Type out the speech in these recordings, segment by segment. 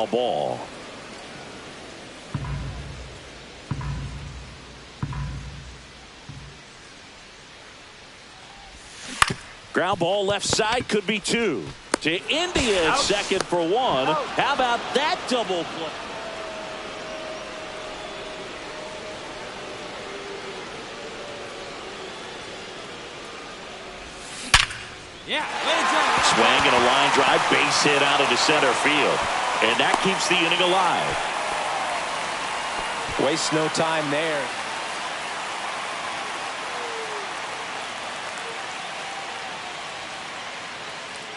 foul ball. Ground ball left side, could be two. To India at second for one. How about that double play? Yeah, swing and a line drive, base hit out of the center field. And that keeps the inning alive. Waste no time there.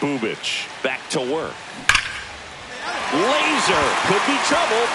Bubic back to work. Laser could be trouble.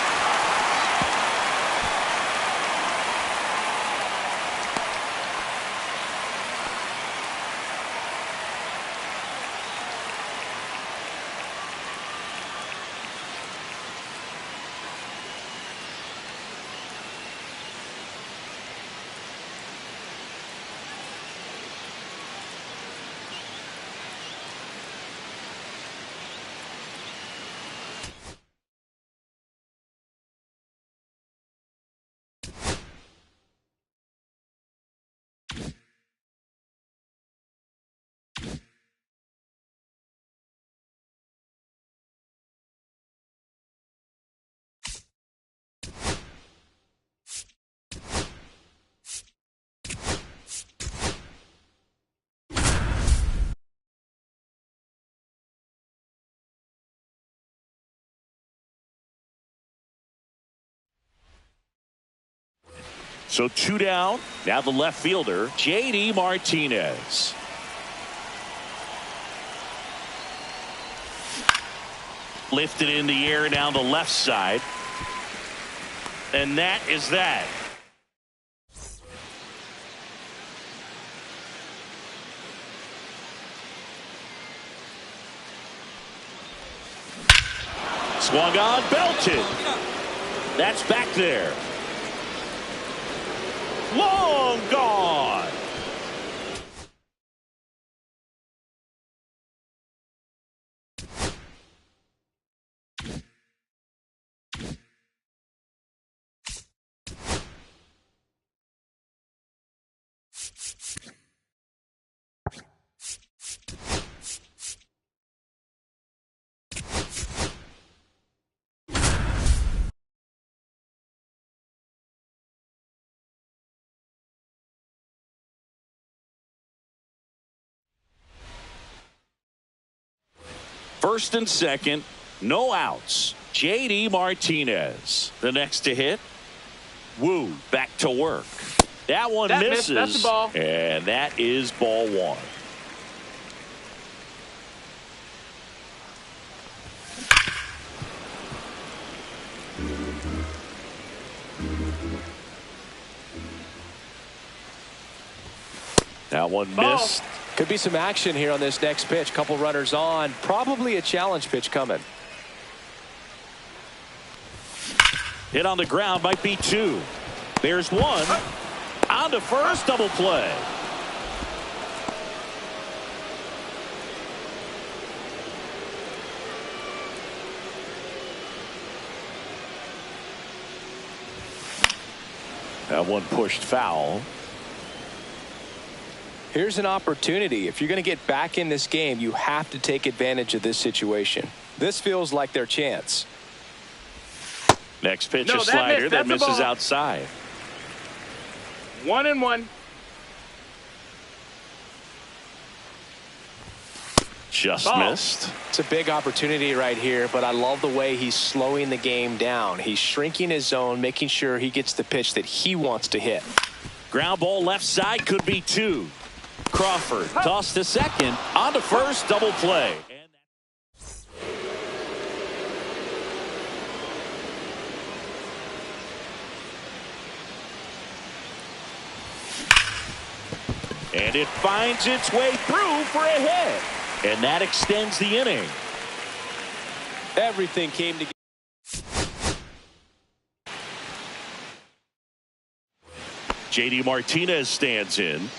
So two down. Now the left fielder, J.D. Martinez. Lifted in the air down the left side. And that is that. Swung on, belted. That's back there. Long gone. First and second, no outs. J.D. Martinez. The next to hit. Wu back to work. That one misses. That's the ball. And that is ball one. That one missed. Could be some action here on this next pitch. Couple runners on. Probably a challenge pitch coming. Hit on the ground, might be two. There's one. On to first, double play. That one pushed foul. Here's an opportunity. If you're going to get back in this game, you have to take advantage of this situation. This feels like their chance. Next pitch, a slider that misses outside. 1-1. Just missed. It's a big opportunity right here, but I love the way he's slowing the game down. He's shrinking his zone, making sure he gets the pitch that he wants to hit. Ground ball left side, could be two. Crawford tossed to second, on to first, double play. And it finds its way through for a hit. And that extends the inning. Everything came together. J.D. Martinez stands in.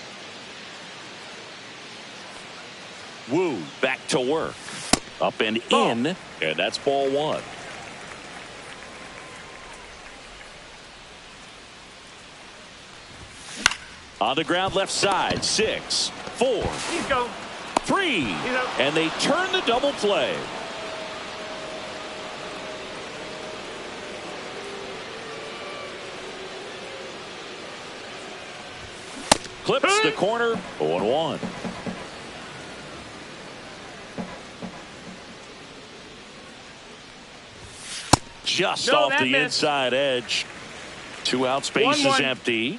Wu back to work. Up and in. And that's ball one. On the ground left side. 6, 4, He's go. 3. And they turn the double play. Clips the corner. 0-1. Just off the inside edge. 2 out. Space is empty.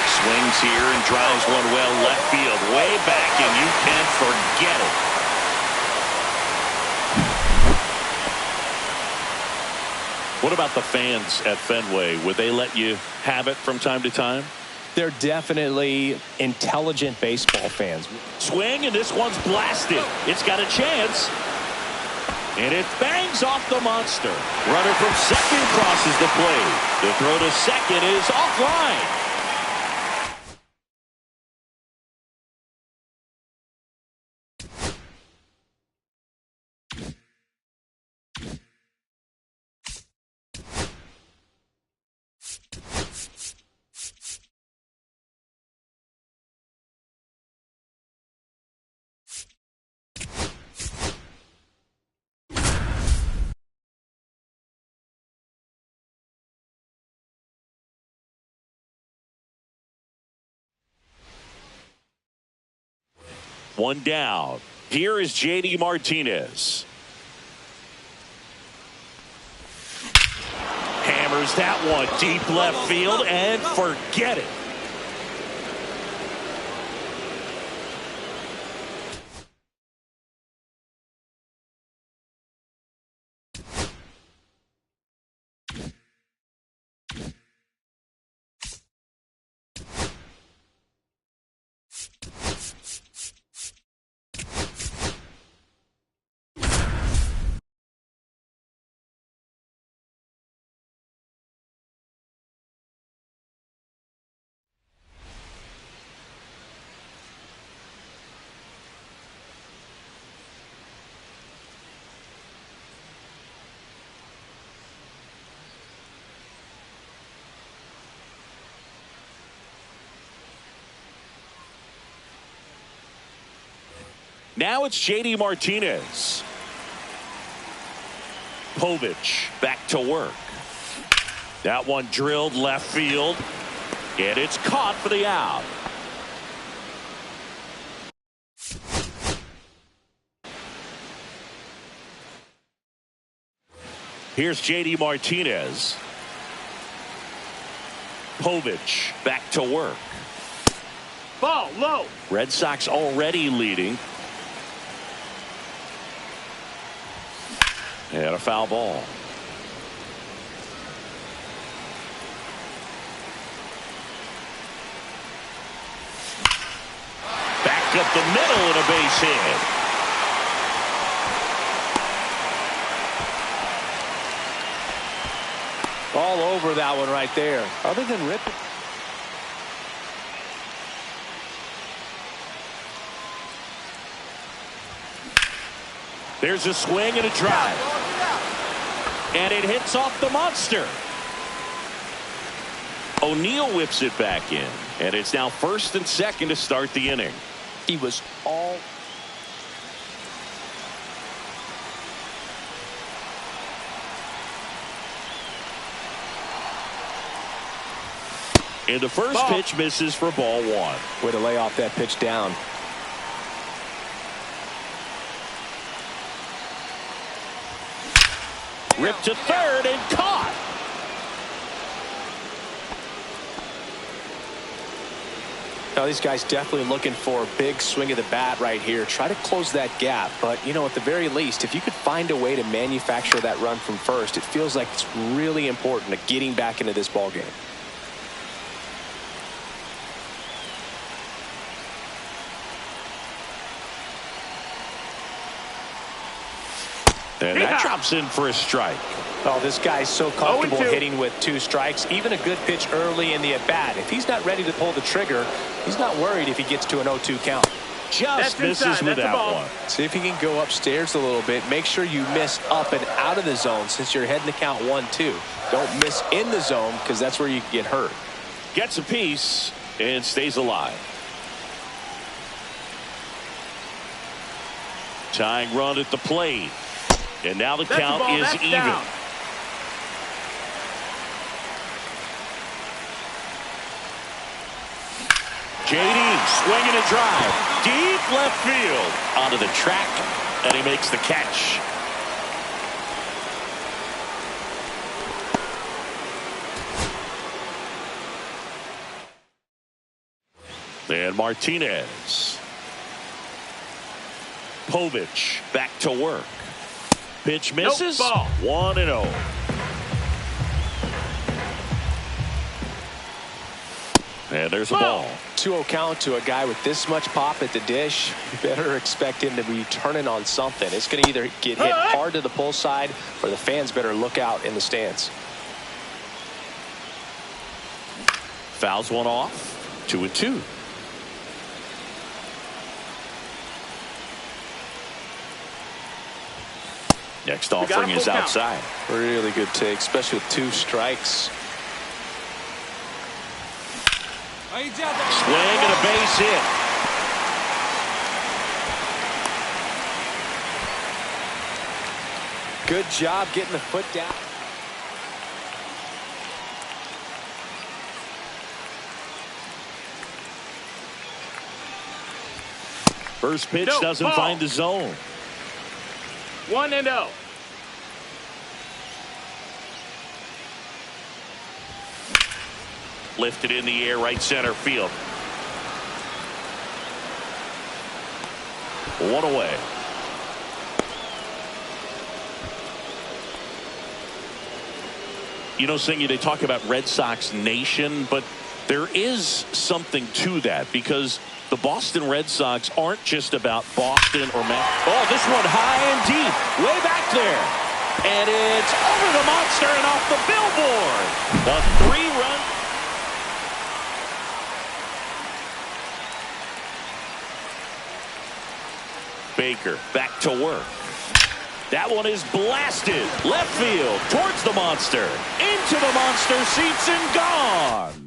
Swings here and drives one well left field. Way back, and you can't forget it. What about the fans at Fenway? Would they let you have it from time to time? They're definitely intelligent baseball fans. Swing, and this one's blasted. It's got a chance. And it bangs off the monster. Runner from second crosses the plate. The throw to second is offline. One down. Here is JD Martinez. Hammers that one deep left field and forget it. Now it's JD Martinez. Povich back to work. That one drilled left field. And it's caught for the out. Here's JD Martinez. Povich back to work. Ball low. Red Sox already leading. And a foul ball. Back up the middle and a base hit. All over that one right there. Other than ripping. There's a swing and a drive. And it hits off the monster. O'Neill whips it back in. And it's now first and second to start the inning. He was all. And the first pitch misses for ball one. Way to lay off that pitch down. Ripped to third and caught. Now these guys definitely looking for a big swing of the bat right here. Try to close that gap. But, you know, at the very least, if you could find a way to manufacture that run from first, it feels like it's really important to getting back into this ball game. And that drops in for a strike. Oh, this guy's so comfortable hitting with 2 strikes. Even a good pitch early in the at-bat. If he's not ready to pull the trigger, he's not worried if he gets to an 0-2 count. just misses with that one. See if you can go upstairs a little bit. Make sure you miss up and out of the zone since you're heading to count 1-2. Don't miss in the zone because that's where you get hurt. Gets a piece and stays alive. Tying run at the plate. And now the count is even. Down. JD swinging a drive. Deep left field. Onto the track. And he makes the catch. And Martinez. Povich back to work. Pitch misses. Nope, ball. 1-0. And there's a ball. 2-0 count to a guy with this much pop at the dish. You better expect him to be turning on something. It's going to either get hit hard to the pull side or the fans better look out in the stands. Fouls one off. 2-2. Next offering is outside. Really good take, especially with 2 strikes. Swing and a base hit. Good job getting the foot down. First pitch doesn't find the zone. 1-0. Lifted in the air, right center field. 1 away. You know, Singy, they talk about Red Sox Nation, but there is something to that because the Boston Red Sox aren't just about Boston or Oh, this one high and deep, way back there. And it's over the monster and off the billboard. The 3-run. Baker back to work. That one is blasted. Left field towards the monster. Into the monster seats and gone.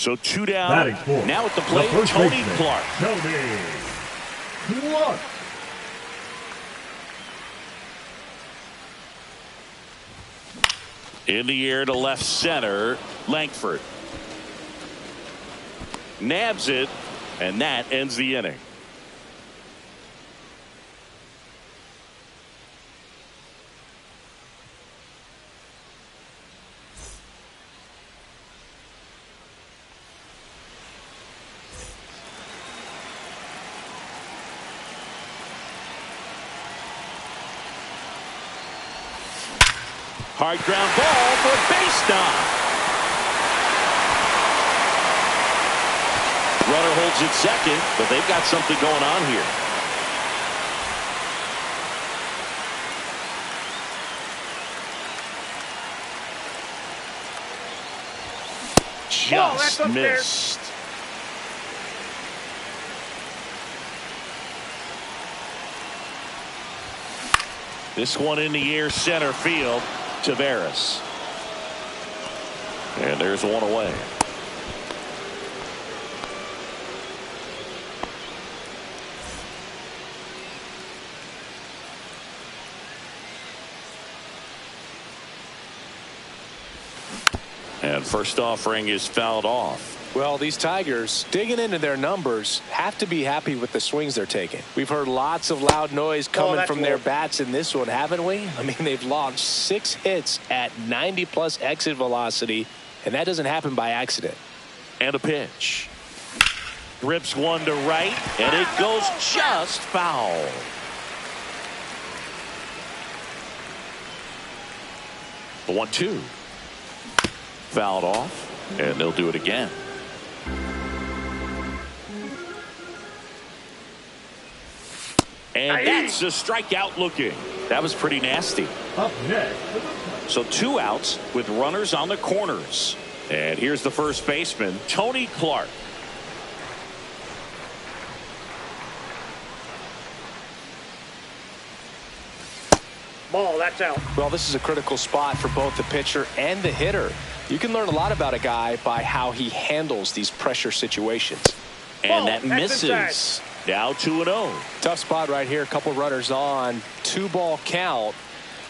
So 2 down. Now at the plate, Tony Clark. Tony Clark. In the air to left center, Langford. Nabs it, and that ends the inning. Hard ground ball for a base knock. Runner holds it second, but they've got something going on here. Just missed. This one in the air, center field. Taveras. And there's one away. And first offering is fouled off. Well, these Tigers, digging into their numbers, have to be happy with the swings they're taking. We've heard lots of loud noise coming from their bats in this one, haven't we? I mean, they've launched 6 hits at 90+ exit velocity, and that doesn't happen by accident. And a pitch. Rips one to right, and it goes just foul. The 1-2. Fouled off, and they'll do it again. And that's a strikeout looking. That was pretty nasty. Up next. So 2 outs with runners on the corners. And here's the first baseman, Tony Clark. Ball, that's out. Well, this is a critical spot for both the pitcher and the hitter. You can learn a lot about a guy by how he handles these pressure situations. And that misses. Now 2-0. Tough spot right here. A couple runners on. 2-ball count.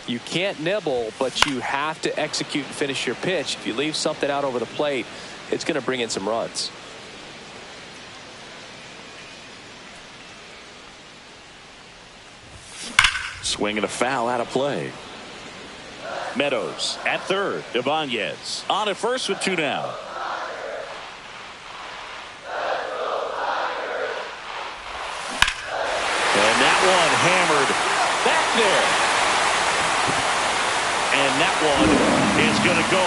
You can't nibble, but you have to execute and finish your pitch. If you leave something out over the plate, it's going to bring in some runs. Swing and a foul out of play. Meadows at third. Ibanez on at first with 2 down. And that one hammered back there. And that one is going to go.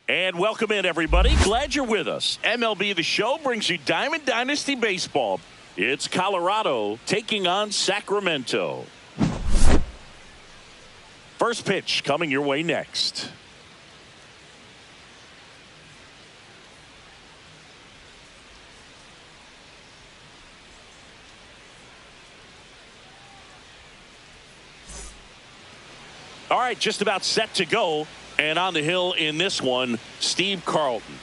And welcome in, everybody. Glad you're with us. MLB The Show brings you Diamond Dynasty Baseball. It's Colorado taking on Sacramento. First pitch coming your way next. All right, just about set to go. And on the hill in this one, Steve Carlton.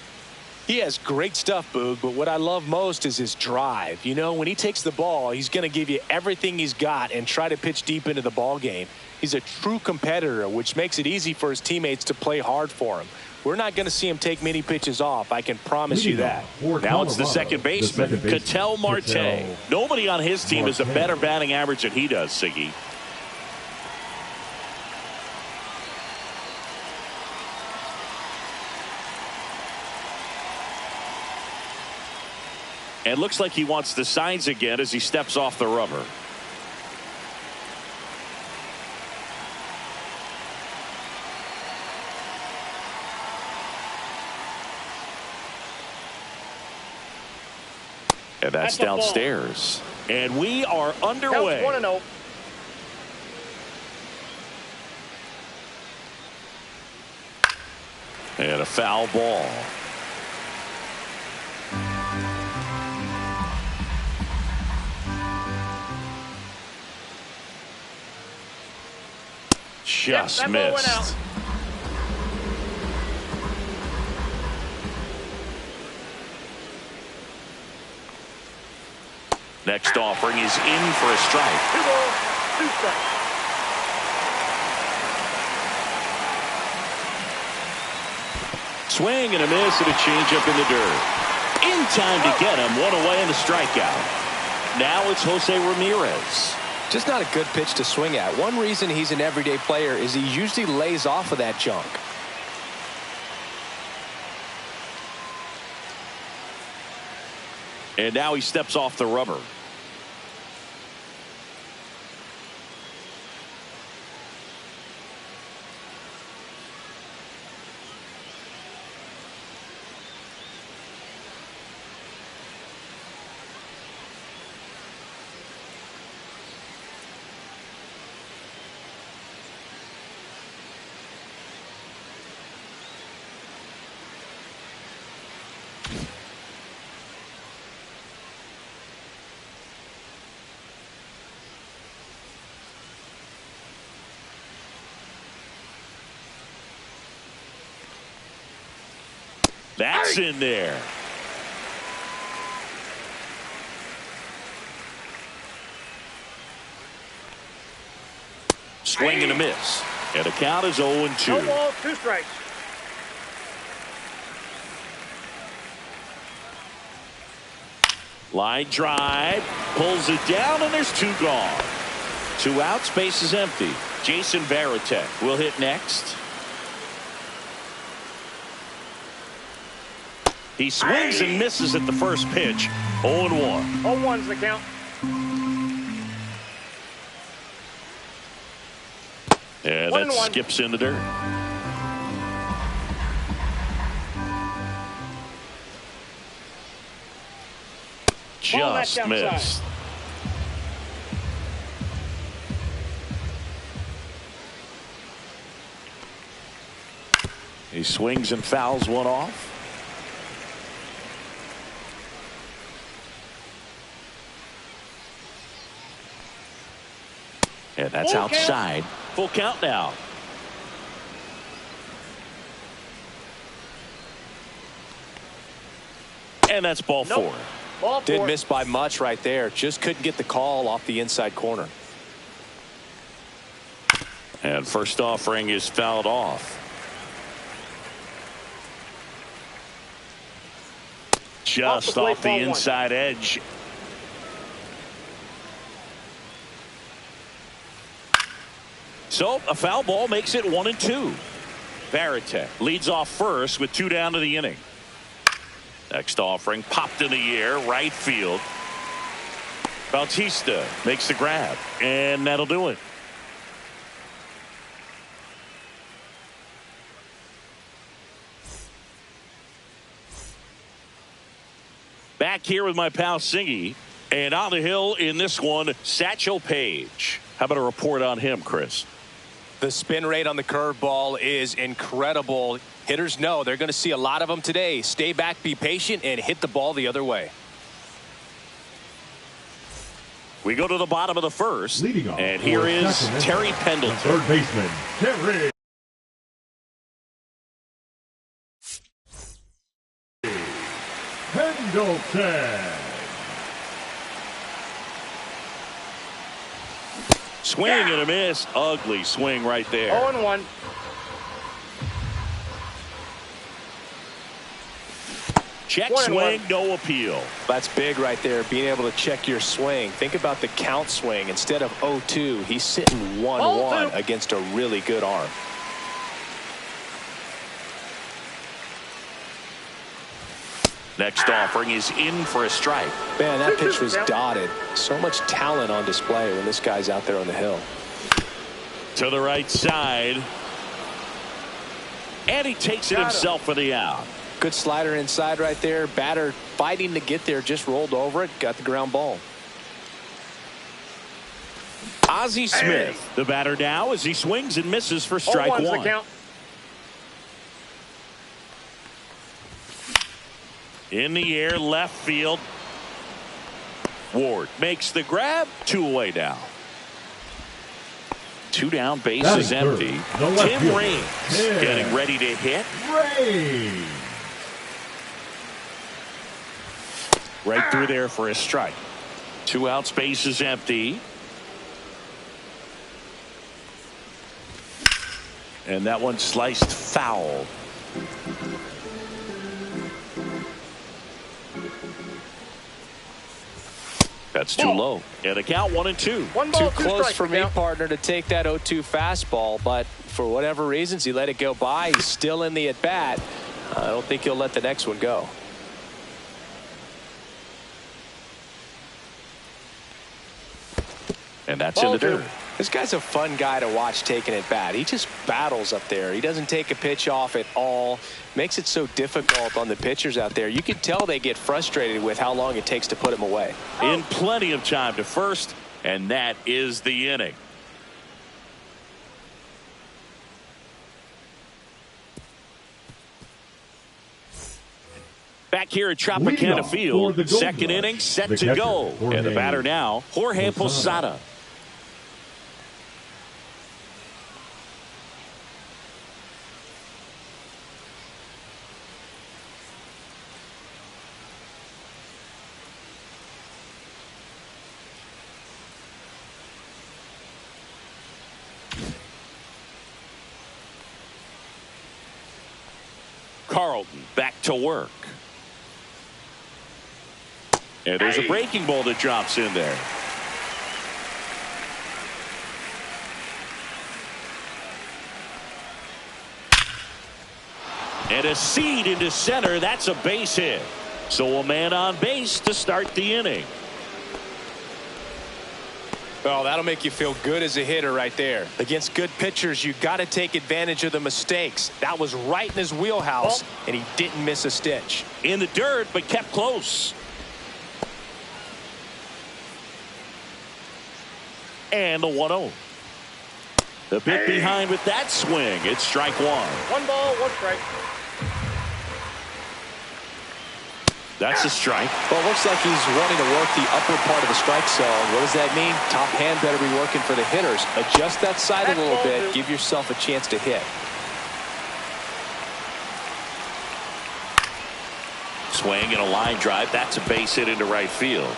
He has great stuff, Boog, but what I love most is his drive. You know, when he takes the ball, he's going to give you everything he's got and try to pitch deep into the ball game. He's a true competitor, which makes it easy for his teammates to play hard for him. We're not going to see him take many pitches off. I can promise you that. Now it's the second baseman, Ketel Marte. Nobody on his team has a better batting average than he does, Siggy. And looks like he wants the signs again as he steps off the rubber. And that's downstairs. And we are underway. Counts 1-0. And a foul ball. Just missed. Next offering is in for a strike. 2 balls, 2 strikes. Swing and a miss and a changeup in the dirt. In time to get him. One away and a strikeout. Now it's Jose Ramirez. Just not a good pitch to swing at. One reason he's an everyday player is he usually lays off of that junk. And now he steps off the rubber. That's in there. Swing and a miss. And the count is 0-2. 2 balls, 2 strikes. Line drive. Pulls it down and there's 2 gone. 2 outs. Base is empty. Jason Varitek will hit next. He swings and misses at the first pitch. 0-1. 0-1's the count. And that skips in the dirt. Just missed. He swings and fouls one off. And that's outside. Full count now. And that's ball 4. Ball 4. Didn't miss by much right there. Just couldn't get the call off the inside corner. And first offering is fouled off. Just off the inside edge. So a foul ball makes it 1-2. Varitek leads off first with 2 down to the inning. Next offering popped in the air, right field. Bautista makes the grab, and that'll do it. Back here with my pal Singy, and on the hill in this one, Satchel Paige. How about a report on him, Chris? The spin rate on the curveball is incredible. Hitters know they're going to see a lot of them today. Stay back, be patient, and hit the ball the other way. We go to the bottom of the first. Leading off And here for is Sacramento, Terry the Pendleton. third baseman, Terry Pendleton. Swing and a miss. Ugly swing right there. 0-1. Check 1-1. swing, no appeal. That's big right there, being able to check your swing. Think about the count swing. Instead of 0-2, he's sitting 1-1 0-2. against a really good arm. Next offering is in for a strike. Man, that pitch was dotted. So much talent on display when this guy's out there on the hill. To the right side. And he takes it himself for the out. Good slider inside right there. Batter fighting to get there, just rolled over it, got the ground ball. Ozzie Smith, the batter now, as he swings and misses for strike 0-1's one. the count. In the air, left field. Ward makes the grab. 2 away now. 2 down, base That is is empty. third. The left Tim fielder, Raines Tim getting ready to hit. Raines. Right through there for a strike. 2 outs, base is empty. And that one sliced foul. That's too low. And a count 1-2. 1 Too ball, 2 close strikes. for the me, count. partner, to take that 0-2 fastball, but for whatever reasons, he let it go by. He's still in the at-bat. I don't think he'll let the next one go. And that's Ball in the 2. dirt. This guy's a fun guy to watch taking at bat. He just battles up there. He doesn't take a pitch off at all. Makes it so difficult on the pitchers out there. You can tell they get frustrated with how long it takes to put him away. In plenty of time to first, and that is the inning. Back here at Leading Tropicana off for Field, the Gold second Rush, inning set the to catcher, go. Jorge And the batter now, Jorge Posada. Carlton back to work. And there's a breaking ball that drops in there. And a seed into center. That's a base hit. So a man on base to start the inning. Oh, that'll make you feel good as a hitter right there. Against good pitchers, you got to take advantage of the mistakes. That was right in his wheelhouse, and he didn't miss a stitch. In the dirt, but kept close. And the 1-0. The bit behind with that swing. It's strike 1. 1 ball, 1 strike. That's a strike. Well, it looks like he's wanting to work the upper part of the strike zone. What does that mean? Top hand better be working for the hitters. Adjust that side a little bit. Give yourself a chance to hit. Swing and a line drive. That's a base hit into right field.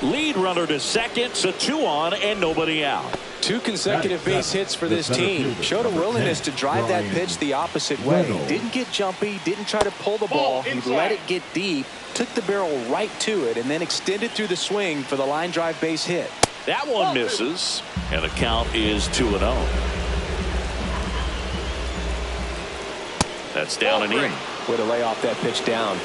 Lead runner to second, so 2 on and nobody out. 2 consecutive base hits for this team. Showed a willingness to drive that pitch the opposite way. Didn't get jumpy, didn't try to pull the ball. He let it get deep, took the barrel right to it, and then extended through the swing for the line drive base hit. That one misses, and the count is 2-0. That's down and in. Way to lay off that pitch down.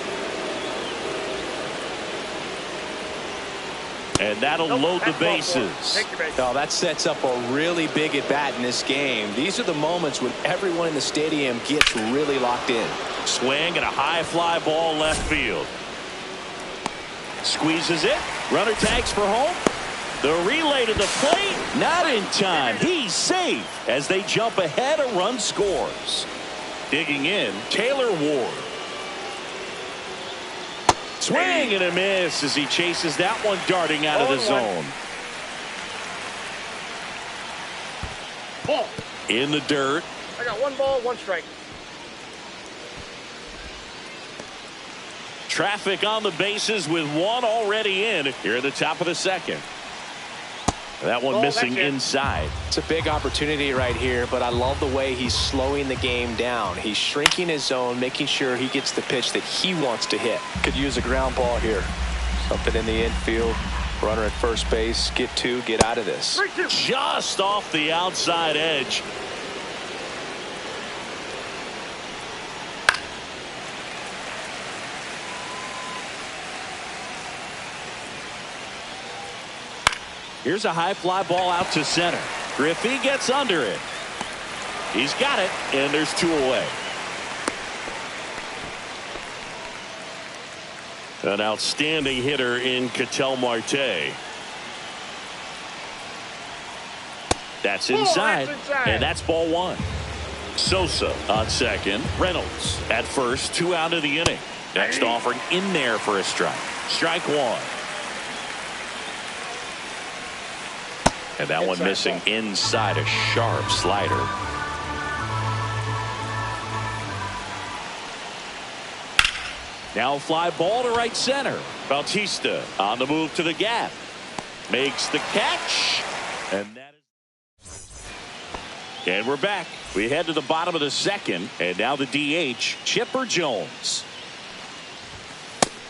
And that'll load the That's ball 4. bases. Take your base. Oh, that sets up a really big at bat in this game. These are the moments when everyone in the stadium gets really locked in. Swing and a high fly ball left field. Squeezes it. Runner tags for home. The relay to the plate. Not in time. He's safe as they jump ahead. A run scores. Digging in, Taylor Ward. Swing and a miss as he chases that one darting out of the zone. Ball. In the dirt. I got 1 ball, 1 strike. Traffic on the bases with 1 already in here at the top of the second. That one missing inside. It's a big opportunity right here, but I love the way he's slowing the game down. He's shrinking his zone, making sure he gets the pitch that he wants to hit. Could use a ground ball here. Something in the infield. Runner at first base. Get 2, get out of this. Just off the outside edge. Here's a high fly ball out to center. Griffey gets under it. He's got it, and there's 2 away. An outstanding hitter in Ketel Marte. That's inside, and that's ball 1. Sosa on second. Reynolds at first, 2 out of the inning. Next offering in there for a strike. Strike 1. And that one missing inside, a sharp slider. Now fly ball to right center. Bautista on the move to the gap. Makes the catch. And we're back. We head to the bottom of the second. And now the DH, Chipper Jones.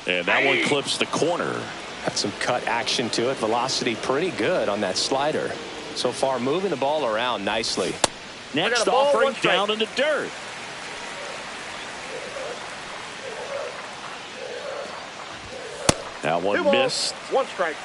And that one clips the corner. Got some cut action to it. Velocity pretty good on that slider. So far moving the ball around nicely. Next offering down in the dirt. That one missed. 1 strike.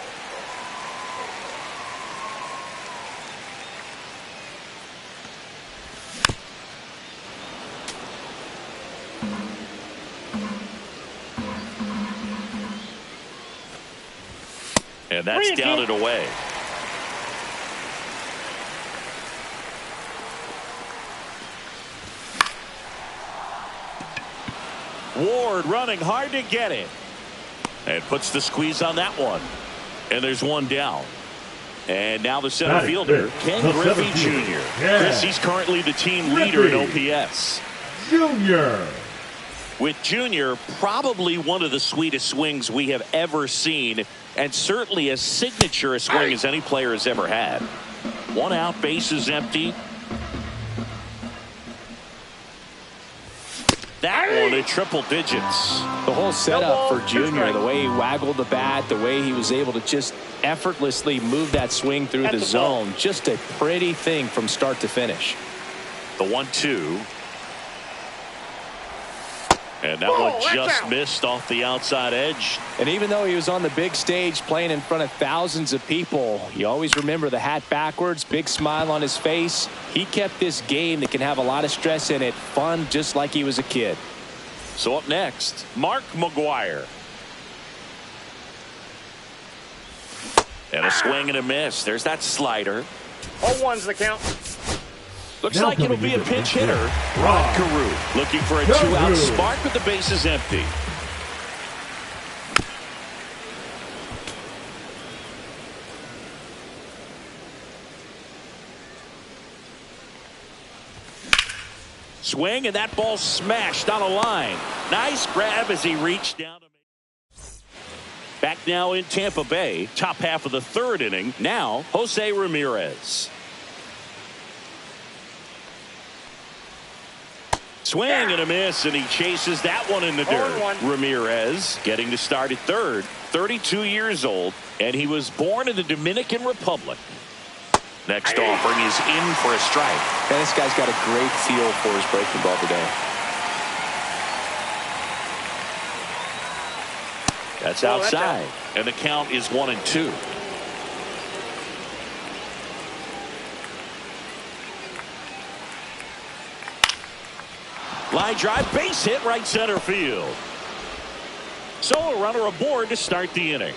And that's down and away. Ward running hard to get it. And puts the squeeze on that one. And there's 1 down. And now the center fielder, Ken Griffey Jr. Chris, he's currently the team leader in OPS. Junior. With Junior, probably one of the sweetest swings we have ever seen, and certainly as signature a swing as any player has ever had. 1 out, bases empty. That one at triple digits. The whole setup for Junior, the way he waggled the bat, the way he was able to just effortlessly move that swing through the zone, just a pretty thing from start to finish. The 1-2. And that one just missed off the outside edge. And even though he was on the big stage playing in front of thousands of people, you always remember the hat backwards, big smile on his face. He kept this game that can have a lot of stress in it fun, just like he was a kid. So up next, Mark McGwire. And a swing and a miss. There's that slider. 0-1's the count. Looks like it'll be a pinch hitter. Rod Carew looking for a 2-out spark with the bases empty. Swing, and that ball smashed on a line. Nice grab as he reached down to make. Back now in Tampa Bay, top half of the 3rd inning. Now Jose Ramirez. Swing and a miss, and he chases that one in the dirt. Ramirez getting to start at 3rd, 32 years old, and he was born in the Dominican Republic. Next offering is in for a strike. And this guy's got a great feel for his breaking ball today. That's outside, and the count is 1-2. Line drive, base hit, right center field. So a runner aboard to start the inning.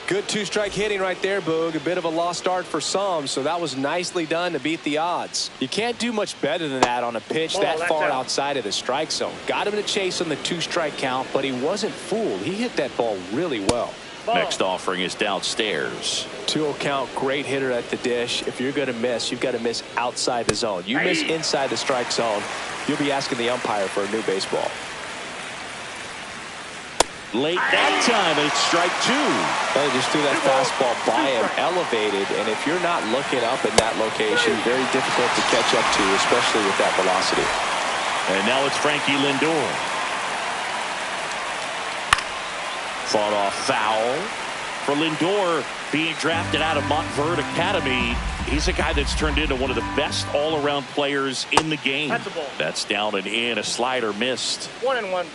Good two-strike hitting right there, Boog. A bit of a lost start for some, so that was nicely done to beat the odds. You can't do much better than that on a pitch that far outside of the strike zone. Got him to chase on the two-strike count, but he wasn't fooled. He hit that ball really well. Next offering is downstairs. 2-0 count, great hitter at the dish. If you're going to miss, you've got to miss outside the zone. You miss inside the strike zone, you'll be asking the umpire for a new baseball. Late that time, and it's strike 2. Well, he just threw that fastball by him, elevated, and if you're not looking up in that location, very difficult to catch up to, especially with that velocity. And now it's Frankie Lindor. Fought off foul. For Lindor, being drafted out of Montverde Academy, he's a guy that's turned into one of the best all-around players in the game. That's a ball. That's down and in. A slider missed. 1-1.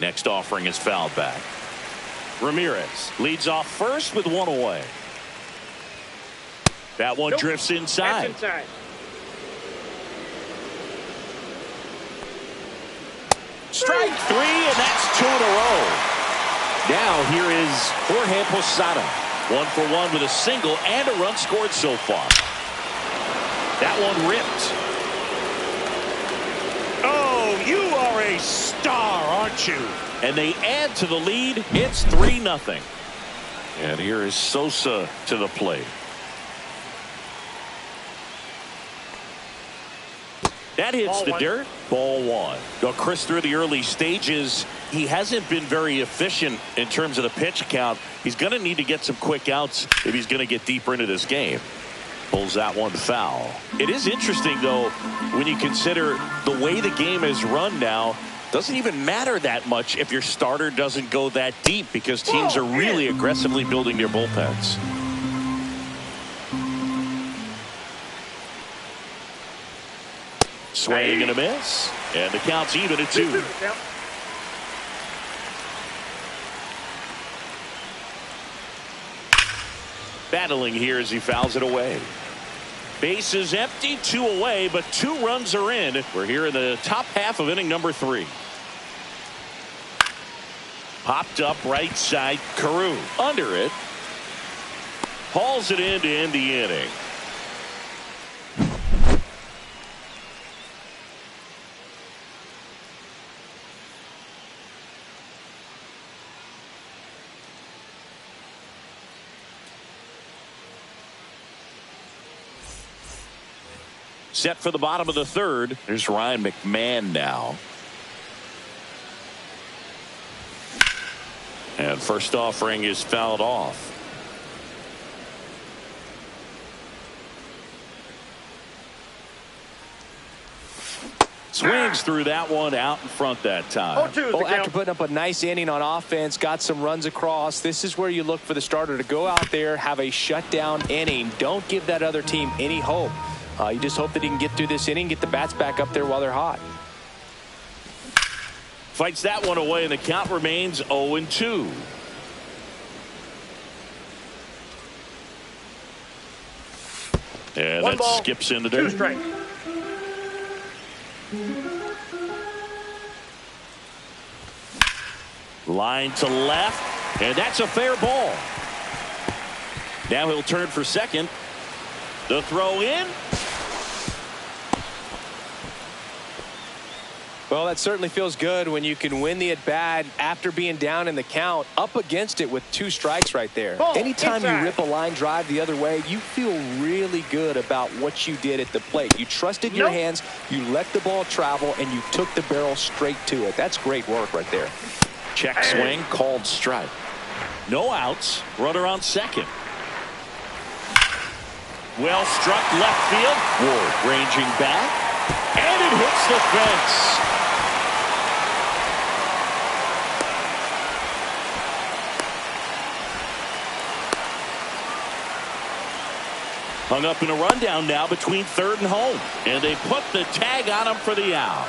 Next offering is fouled back. Ramirez leads off first with 1 away. That one drifts inside. That's inside. Strike 3, and that's 2 in a row. Now here is Jorge Posada. 1 for 1 with a single and a run scored so far. That one ripped. Oh, you are a star, aren't you? And they add to the lead. It's 3-0. And here is Sosa to the plate. That hits the dirt. Ball 1. Well, Chris, through the early stages, he hasn't been very efficient in terms of the pitch count. He's going to need to get some quick outs if he's going to get deeper into this game. Pulls that one foul. It is interesting, though, when you consider the way the game is run now. Doesn't even matter that much if your starter doesn't go that deep, because teams are really aggressively building their bullpens. Swing and a miss. And the count's even at 2. Battling here as he fouls it away. Base is empty, 2 away, but 2 runs are in. We're here in the top half of inning number 3. Popped up right side. Carew under it. Hauls it in to end the inning. Set for the bottom of the 3rd. There's Ryan McMahon now. And first offering is fouled off. Swings through that one out in front that time. Well, after putting up a nice inning on offense, got some runs across, this is where you look for the starter to go out there, have a shutdown inning. Don't give that other team any hope. You just hope that he can get through this inning, get the bats back up there while they're hot. Fights that one away, and the count remains 0-2. And that skips into there. 2 strikes. Line to left, and that's a fair ball. Now he'll turn for second. The throw in. Well, that certainly feels good when you can win the at-bat after being down in the count, up against it with 2 strikes right there. Anytime you rip a line drive the other way, you feel really good about what you did at the plate. You trusted your hands, you let the ball travel, and you took the barrel straight to it. That's great work right there. Check swing, called strike. No outs, runner on second. Well struck left field. Ward ranging back, and it hits the fence. Hung up in a rundown now between 3rd and home, and they put the tag on him for the out.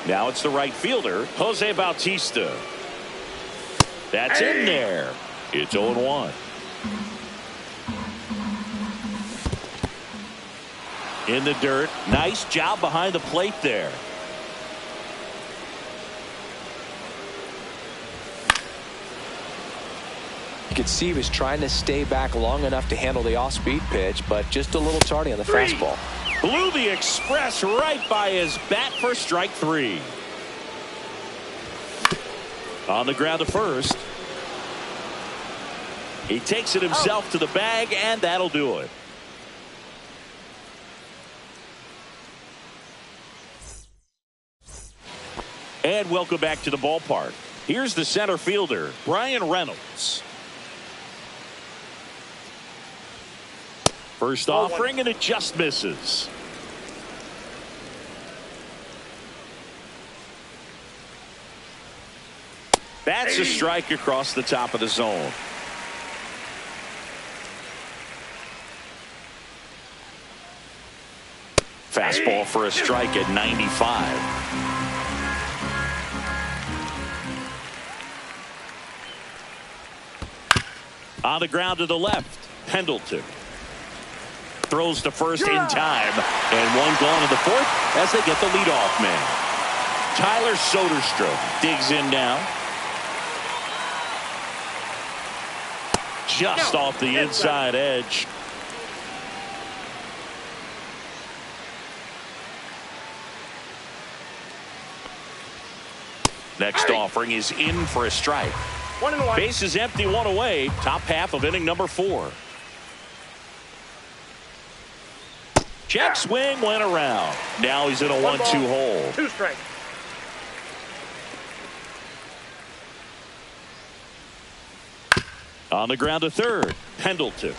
Now it's the right fielder, Jose Bautista. That's in there. It's 0-1. In the dirt. Nice job behind the plate there. could see he was trying to stay back long enough to handle the off-speed pitch, but just a little tardy on the fastball. Blew the express right by his bat for strike 3. On the ground to first. He takes it himself to the bag, and that'll do it. And welcome back to the ballpark. Here's the center fielder, Bryan Reynolds. First offering, and it just misses. That's a strike across the top of the zone. Fastball for a strike at 95. On the ground to the left, Pendleton. Throws to first in time, and one gone in the fourth as they get the leadoff man. Tyler Soderstrom digs in now. Just off the inside edge. Next offering is in for a strike. 1-1. Base is empty, one away. Top half of inning number 4. Check swing went around. Now he's in a 1-2 hole. 2 strikes. On the ground to third, Pendleton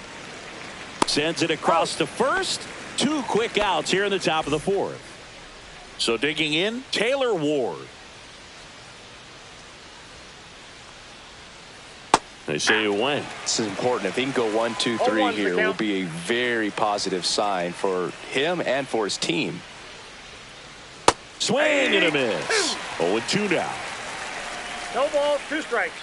sends it across to first. 2 quick outs here in the top of the 4th. So digging in, Taylor Ward. They say you win. This is important. If he can go 1, 2, 3 here, it will be a very positive sign for him and for his team. Swing and a miss. 0-2 now. No ball, 2 strikes.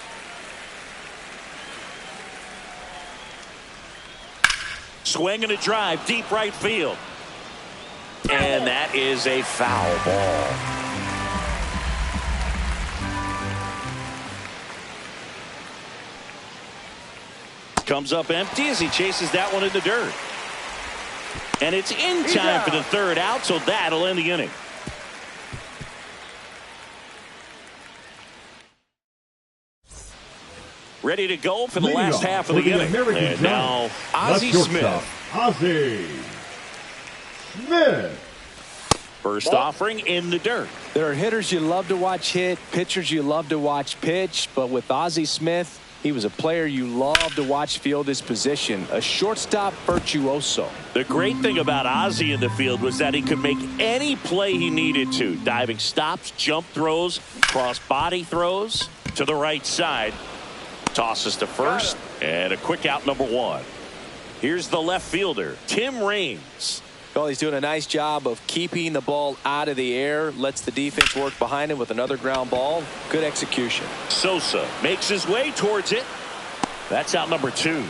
Swing and a drive, deep right field. And that is a foul ball. Comes up empty as he chases that one in the dirt. And it's in time for the 3rd out, so that'll end the inning. Ready to go for the last half of the inning. And now Ozzie Smith. Ozzie Smith. First offering in the dirt. There are hitters you love to watch hit, pitchers you love to watch pitch, but with Ozzie Smith, he was a player you love to watch field his position, a shortstop virtuoso. The great thing about Ozzie in the field was that he could make any play he needed to. Diving stops, jump throws, cross body throws to the right side. Tosses to first, and a quick out number 1. Here's the left fielder, Tim Raines. Well, he's doing a nice job of keeping the ball out of the air, lets the defense work behind him with another ground ball. Good execution. Sosa makes his way towards it. That's out number 2.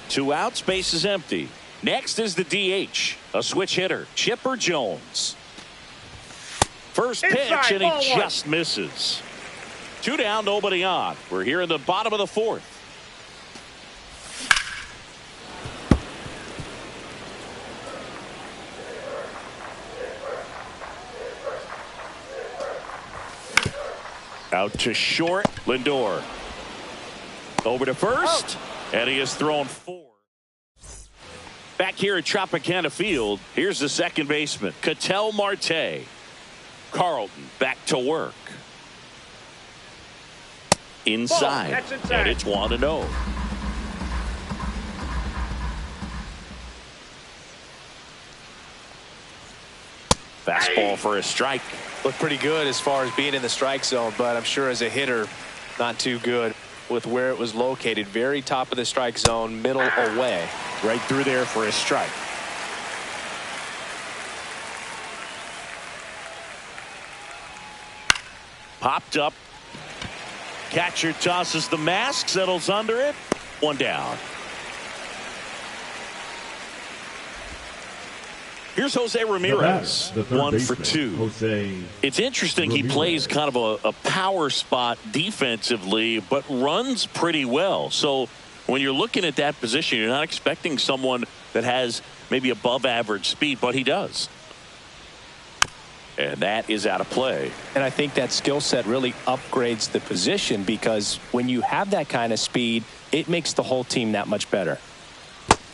2 outs, base is empty. Next is the DH, a switch hitter, Chipper Jones. First pitch, and he just misses. 2 down, nobody on. We're here in the bottom of the 4th. Out to short, Lindor. Over to first, and he has thrown 4. Back here at Tropicana Field, here's the second baseman, Ketel Marte. Carlton back to work. Inside, and it's 1-0. Fastball for a strike. Looked pretty good as far as being in the strike zone, but I'm sure as a hitter, not too good with where it was located. Very top of the strike zone, middle away. Right through there for a strike. Popped up. Catcher tosses the mask, settles under it. 1 down. Here's Jose Ramirez, The third 1 for baseman, 2. Jose It's interesting. Ramirez. He plays kind of a power spot defensively, but runs pretty well. So when you're looking at that position, you're not expecting someone that has maybe above average speed, but he does. And that is out of play. And I think that skill set really upgrades the position, because when you have that kind of speed, it makes the whole team that much better.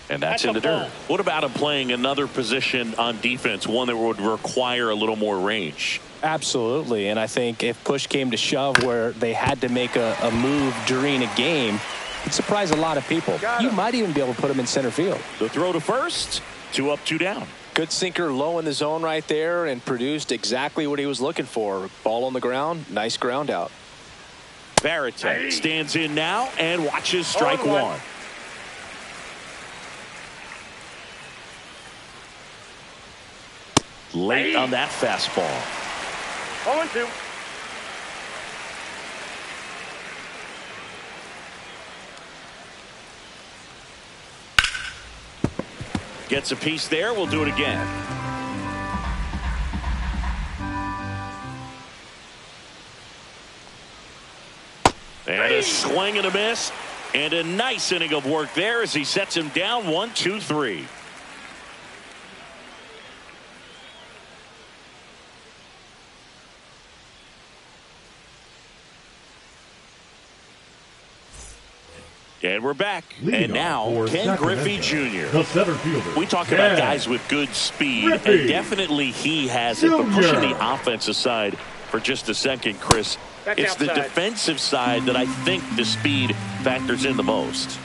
And that's in the dirt. What about him playing another position on defense, one that would require a little more range? Absolutely. And I think if push came to shove where they had to make a move during a game, it'd surprise a lot of people. You might even be able to put him in center field. The throw to first, 2 up, 2 down. Good sinker low in the zone right there, and produced exactly what he was looking for. Ball on the ground, nice ground out. Varitek stands in now and watches strike 1. Late on that fastball. 0-2. Gets a piece there. We'll do it again. And a swing and a miss. And a nice inning of work there as he sets him down 1-2-3. And we're back. And now Ken Griffey Jr. The center fielder. We talk about guys with good speed, Griffey and definitely he has it. But pushing the offensive side for just a second, Chris, it's the defensive side that I think the speed factors in the most.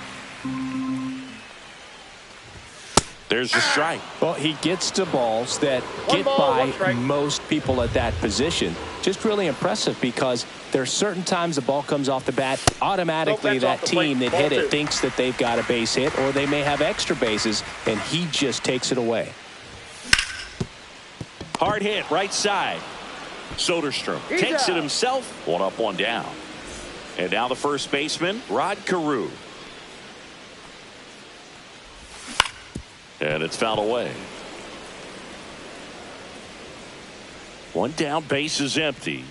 There's the strike. Well, he gets to balls that get by most people at that position. Just really impressive, because there's certain times the ball comes off the bat, automatically that team that hit it thinks that they've got a base hit, or they may have extra bases, and he just takes it away. Hard hit, right side. Soderstrom takes it himself. 1 up, 1 down. And now the first baseman, Rod Carew. And it's fouled away. 1 down, base is empty.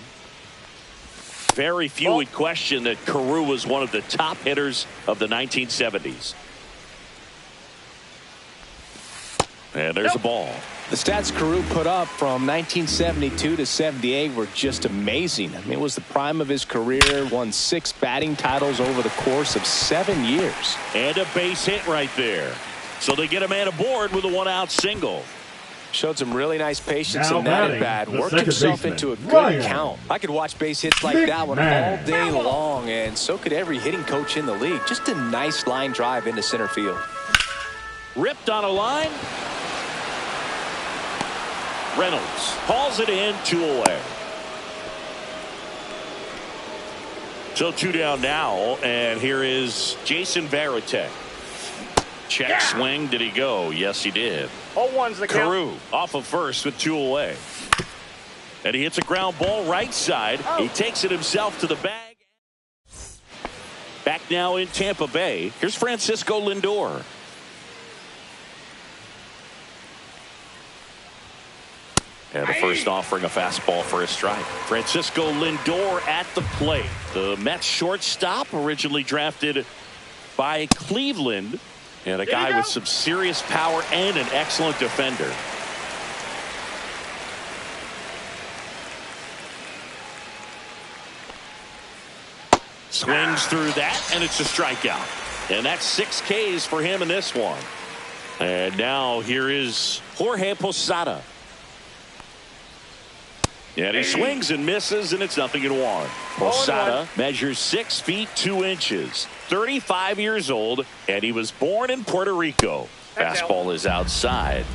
Very few would question that Carew was one of the top hitters of the 1970s. And there's a ball. The stats Carew put up from 1972 to 78 were just amazing. I mean, it was the prime of his career. Won 6 batting titles over the course of 7 years. And a base hit right there. So they get a man aboard with a 1-out single. Showed some really nice patience Now in that batting, at bat. the Worked second himself baseman, into a good Ryan count. I could watch base hits like that one all McMahon. day long, and so could every hitting coach in the league. Just a nice line drive into center field. Ripped on a line. Reynolds hauls it in, 2 away. So 2 down now, and here is Jason Varitek. Check swing. Did he go? Yes, he did. 0-1's the count. Carew off of first with 2 away. And he hits a ground ball right side. He takes it himself to the bag. Back now in Tampa Bay. Here's Francisco Lindor. And the first offering a fastball for a strike. Francisco Lindor at the plate. The Mets shortstop, originally drafted by Cleveland. And a guy with some serious power and an excellent defender. Swings through that, and it's a strikeout. And that's 6 Ks for him in this one. And now here is Jorge Posada. And he swings and misses, and it's 0-1. Posada measures 6 feet 2 inches, 35 years old, and he was born in Puerto Rico. Fastball is outside.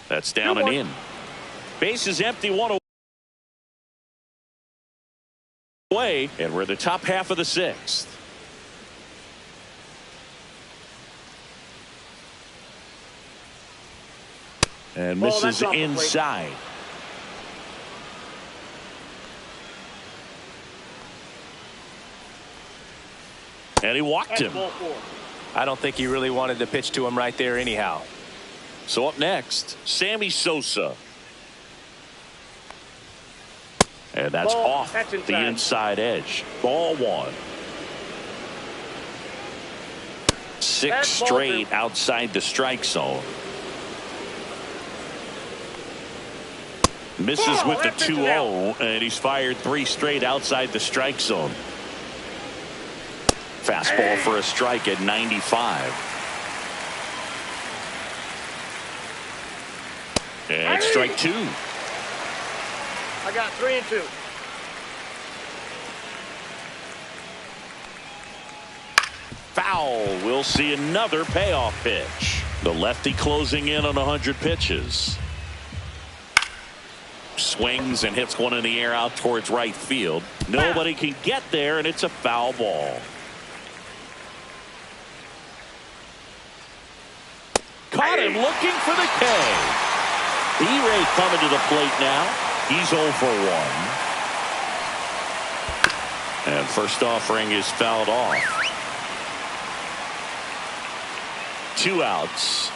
That's down and in. Base is empty, 1 away, and we're the top half of the 6th. And misses inside. And he walked him. Ball 4. I don't think he really wanted to pitch to him right there anyhow. So up next, Sammy Sosa. And that's Ball. off That's the inside edge. Ball 1. 6 That's ball straight 2. outside the strike zone. Misses Ball. with the That's it 2-0, and he's fired 3 straight outside the strike zone. Fastball for a strike at 95. And strike 2. I got 3 and 2. Foul. We'll see another payoff pitch. The lefty closing in on 100 pitches. Swings and hits one in the air out towards right field. Nobody can get there, and it's a foul ball. Caught him looking for the K. E-Ray coming to the plate now. He's 0 for 1. And first offering is fouled off. 2 outs.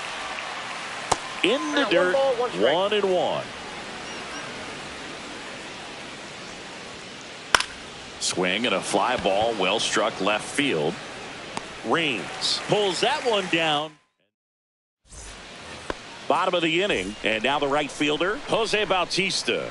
In the dirt, 1-1. Swing and a fly ball, well struck left field. Raines pulls that one down. Bottom of the inning, and now the right fielder, Jose Bautista.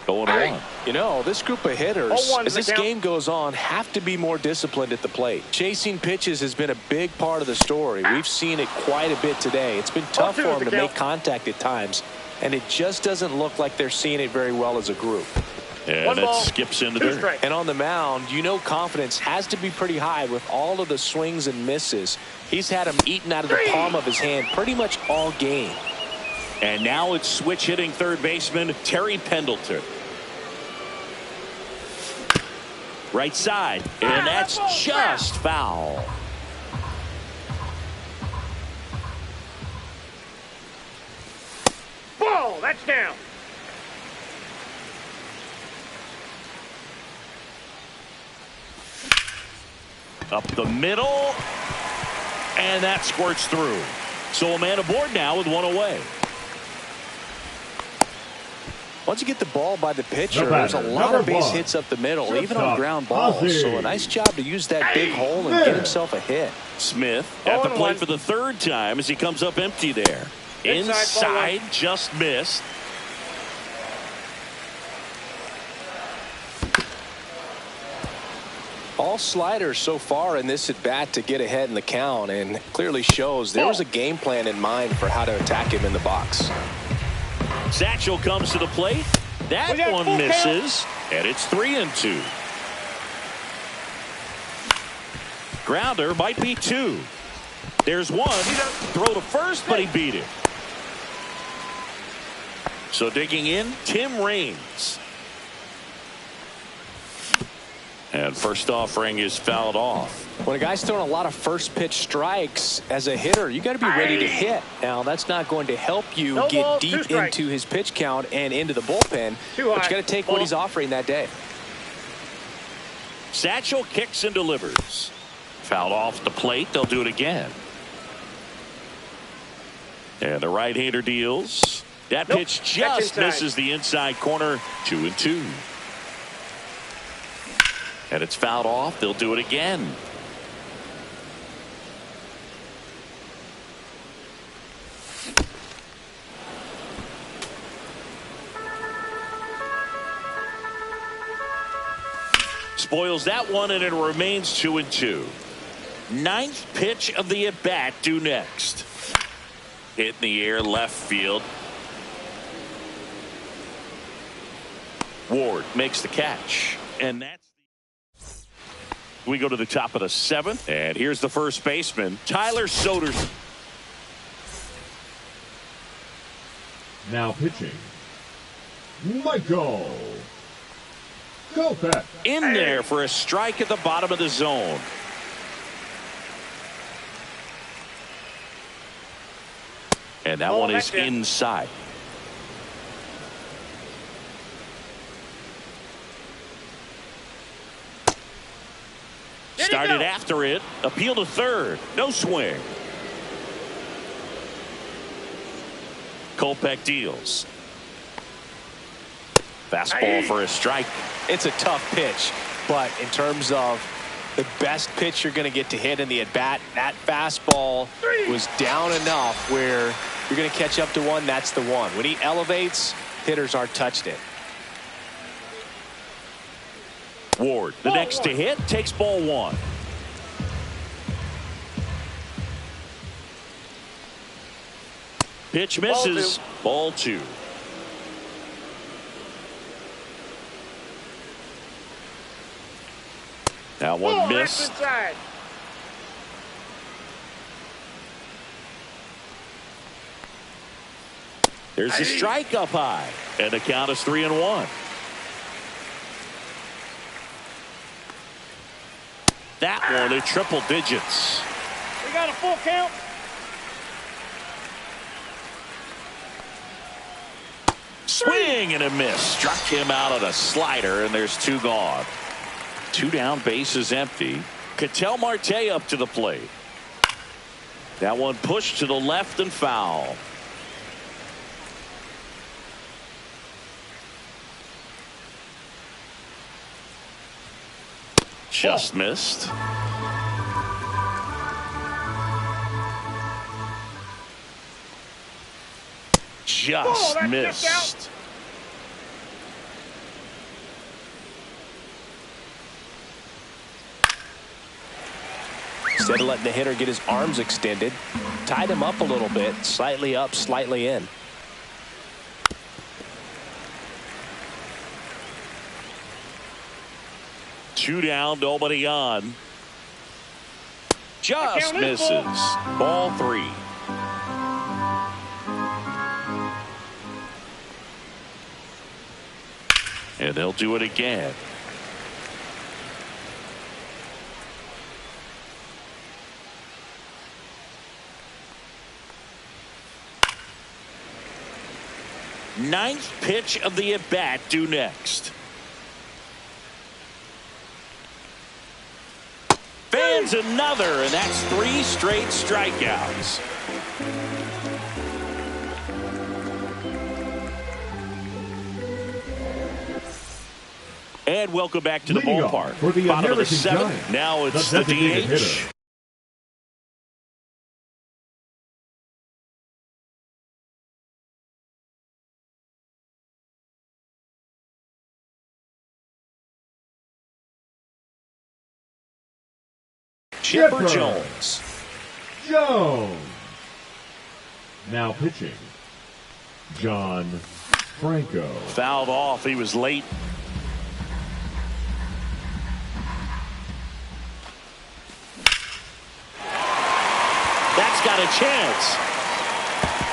0-1. You know, this group of hitters, 0-1 as this count. game goes on, have to be more disciplined at the plate. Chasing pitches has been a big part of the story. We've seen it quite a bit today. It's been tough 0-2 for them to count. make contact at times, and it just doesn't look like they're seeing it very well as a group. And 1 that ball, skips into 2 dirt. strikes. And on the mound, you know confidence has to be pretty high with all of the swings and misses. He's had them eaten out of the palm of his hand pretty much all game. And now it's switch hitting third baseman Terry Pendleton. Right side, and that's just foul. Ball. That's down. Up the middle, and that squirts through. So a man aboard now with 1 away. Once you get the ball by the pitcher, The there's a batter, lot of number base 1. hits up the middle, even Shortstop, on ground balls. Ozzie. So a nice job to use that big hole and get himself a hit. Smith at the 0-1. plate for the 3rd time as he comes up empty there. Inside, Inside, just missed. All sliders so far in this at bat to get ahead in the count, and clearly shows there was a game plan in mind for how to attack him in the box. Satchel comes to the plate. That We got one full misses, and it's 3-2. Grounder might be 2. There's 1. Throw to first, but he beat it. So digging in, Tim Raines. And first offering is fouled off. When a guy's throwing a lot of first pitch strikes as a hitter, you got to be ready to hit. Now, that's not going to help you No get balls, 2 deep strikes. into his pitch count and into the bullpen, Too but high. you got to take Ball. what he's offering that day. Satchel kicks and delivers. Fouled off the plate. They'll do it again. And the right-hander deals. That Nope. pitch That's just inside. misses the inside corner. 2-2. And it's fouled off. They'll do it again. Spoils that one, and it remains 2-2. 9th pitch of the at-bat due next. Hit in the air left field. Ward makes the catch. And that's we go to the top of the 7th, and here's the first baseman, Tyler Soderson. Now pitching, Michael Kopech. In there for a strike at the bottom of the zone. And that one is that's it. Started after it. Appeal to third. No swing. Kopech deals. Fastball for a strike. It's a tough pitch, but in terms of the best pitch you're going to get to hit in the at-bat, that fastball was down enough where you're going to catch up to one. That's the one. When he elevates, hitters aren't touched it. Ward, the next to hit, takes ball one. Pitch misses. Ball two. That one missed. There's a strike up high, and the count is 3-1. That one at triple digits. We got a full count. Swing and a miss. Struck him out on a slider, and there's two gone. Two down, bases empty. Ketel Marte up to the plate. That one pushed to the left and foul. Just missed. Just missed. Instead of letting the hitter get his arms extended, tied him up a little bit, slightly up, slightly in. Two down, nobody on. Just misses. Ball three. And they'll do it again. Ninth pitch of the at-bat due next. Fans another, and that's 3 straight strikeouts. And welcome back to the ballpark. For the Bottom of the American 7th. Giants, Now it's the designated DH. hitter. Chipper Chipper Jones. Jones. Now pitching, John Franco. Fouled off. He was late. That's got a chance.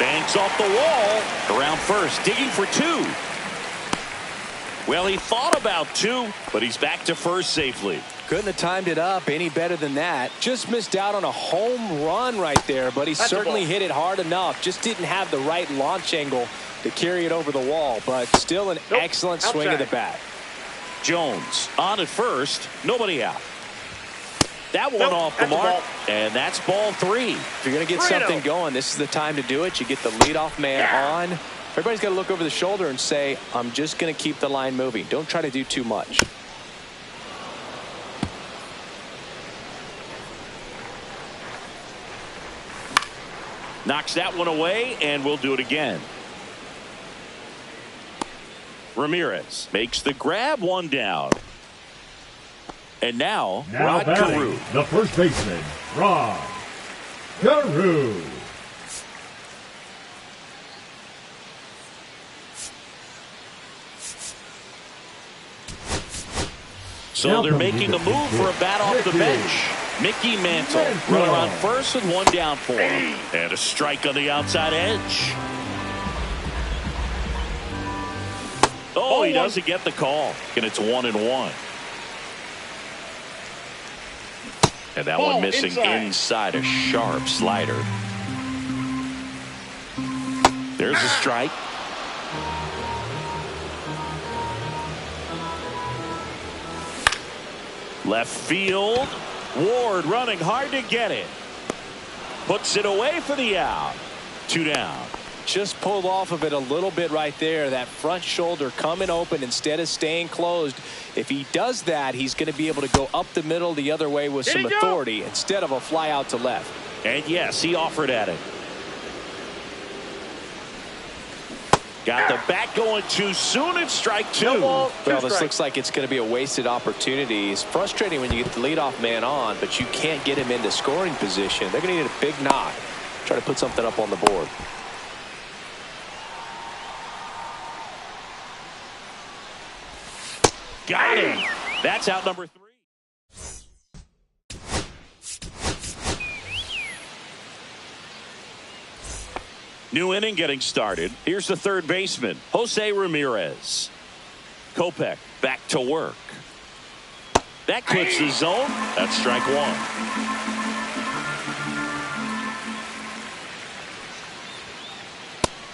Banks off the wall. Around first. Digging for 2. Well, he thought about 2, but he's back to first safely. Couldn't have timed it up any better than that. Just missed out on a home run right there, but he certainly hit it hard enough. Just didn't have the right launch angle to carry it over the wall, but still an excellent swing of the bat. Jones on at first. Nobody out. That one off the mark, and that's ball 3. If you're going to get something going, this is the time to do it. You get the leadoff man on. Everybody's got to look over the shoulder and say, I'm just going to keep the line moving. Don't try to do too much. Knocks that one away, and we'll do it again. Ramirez makes the grab, 1 down. And now Rod Carew. The first baseman, Rod Carew. So they're making a move for a bat off the bench. Mickey Mantle, runner on first and 1 down for him. And a strike on the outside edge. Oh, he doesn't get the call. And it's 1-1. And that one missing inside a sharp slider. There's a strike. Left field. Ward running hard to get it. Puts it away for the out. 2 down. Just pulled off of it a little bit right there. That front shoulder coming open instead of staying closed. If he does that, he's going to be able to go up the middle the other way with some authority instead of a fly out to left. And yes, he offered at it. Got the bat going too soon. It's strike 2. Well, this looks like it's going to be a wasted opportunity. It's frustrating when you get the leadoff man on, but you can't get him into scoring position. They're going to need a big knock. Try to put something up on the board. Got him. That's out number 3. New inning getting started. Here's the third baseman, Jose Ramirez. Kopech back to work. That clips the zone. That's strike 1.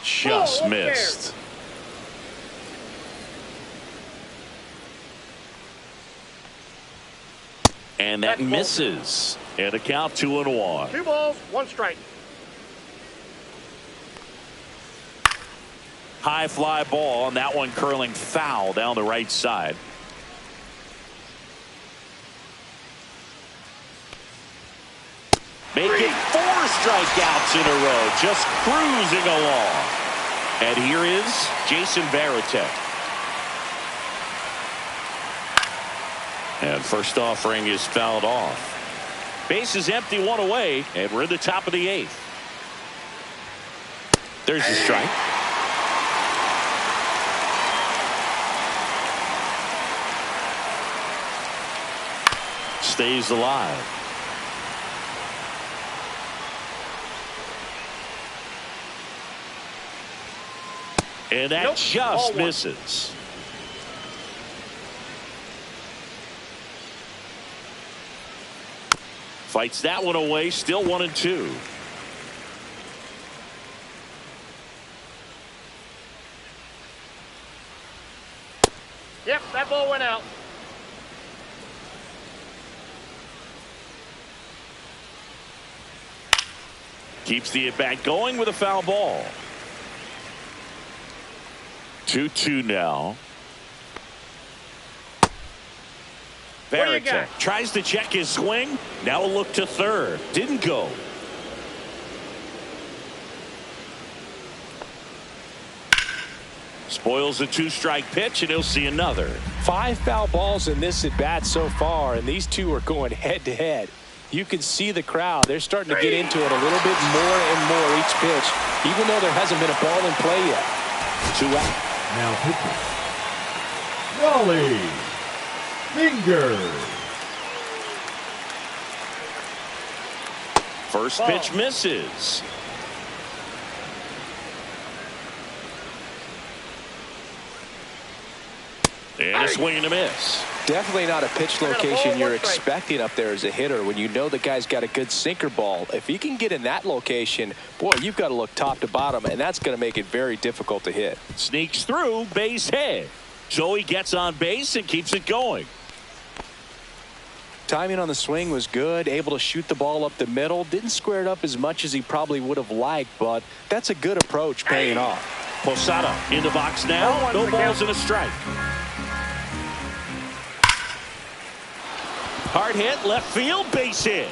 Just missed. And that misses. And a count 2-1. 2 balls, 1 strike. High fly ball, and that one curling foul down the right side. Making 4 strikeouts in a row, just cruising along. And here is Jason Varitek. And first offering is fouled off. Base is empty, 1 away, and we're in the top of the 8th. There's the strike. Stays alive. And that just misses. Fights that one away, still 1-2. Yep, that ball went out. Keeps the at-bat going with a foul ball. 2-2 now. Varitek tries to check his swing. Now a look to third. Didn't go. Spoils a 2-strike pitch, and he'll see another. 5 foul balls in this at-bat so far, and these two are going head-to-head. You can see the crowd. They're starting to get into it a little bit more and more each pitch, even though there hasn't been a ball in play yet. 2 out. Now pitching, Wally Fingers. First pitch misses. And a swing and a miss. Definitely not a pitch location you're expecting up there as a hitter when you know the guy's got a good sinker ball. If he can get in that location, boy, you've got to look top to bottom, and that's going to make it very difficult to hit. Sneaks through, base hit. So he gets on base and keeps it going. Timing on the swing was good, able to shoot the ball up the middle. Didn't square it up as much as he probably would have liked, but that's a good approach paying off. Posada in the box now. No balls and a strike. Hard hit, left field, base hit.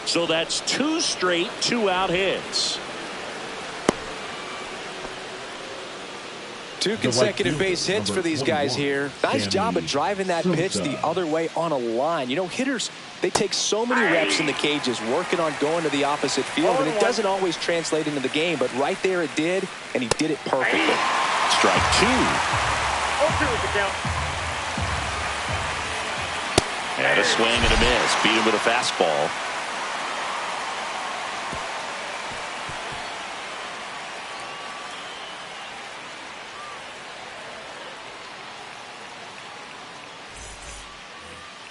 So that's 2 straight 2-out hits. 2 consecutive base hits for these guys here. Nice job of driving that pitch the other way on a line. You know, hitters, they take so many reps in the cages working on going to the opposite field, and it doesn't always translate into the game, but right there it did, and he did it perfectly. Strike 2. 0-2 is the count. And a swing and a miss. Beat him with a fastball.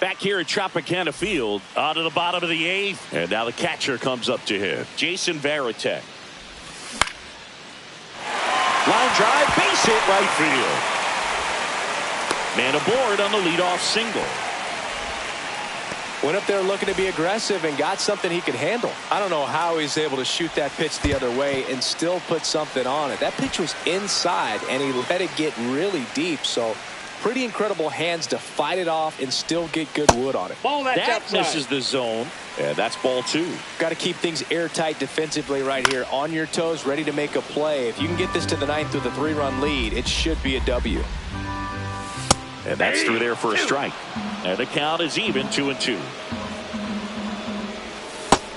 Back here at Tropicana Field, on to the bottom of the 8th. And now the catcher comes up to him, Jason Varitek. Line drive, base hit, right field. Man aboard on the leadoff single. Went up there looking to be aggressive and got something he could handle. I don't know how he's able to shoot that pitch the other way and still put something on it. That pitch was inside, and he let it get really deep. So pretty incredible hands to fight it off and still get good wood on it. Ball that's That outside. misses the zone, and that's ball 2. Got to keep things airtight defensively right here. On your toes, ready to make a play. If you can get this to the 9th with a 3-run lead, it should be a W. And that's through there for a strike. And the count is even, 2-2.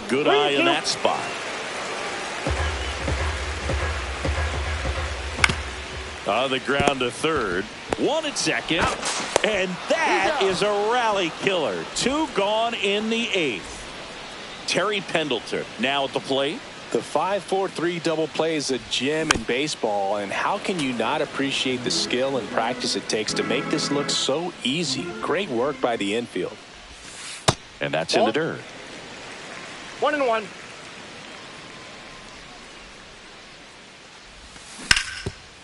Good eye in that spot. On the ground to third. 1 at second. And that is a rally killer. 2 gone in the 8th. Terry Pendleton now at the plate. The 5-4-3 double play is a gem in baseball, and how can you not appreciate the skill and practice it takes to make this look so easy? Great work by the infield. And that's in the dirt. 1-1.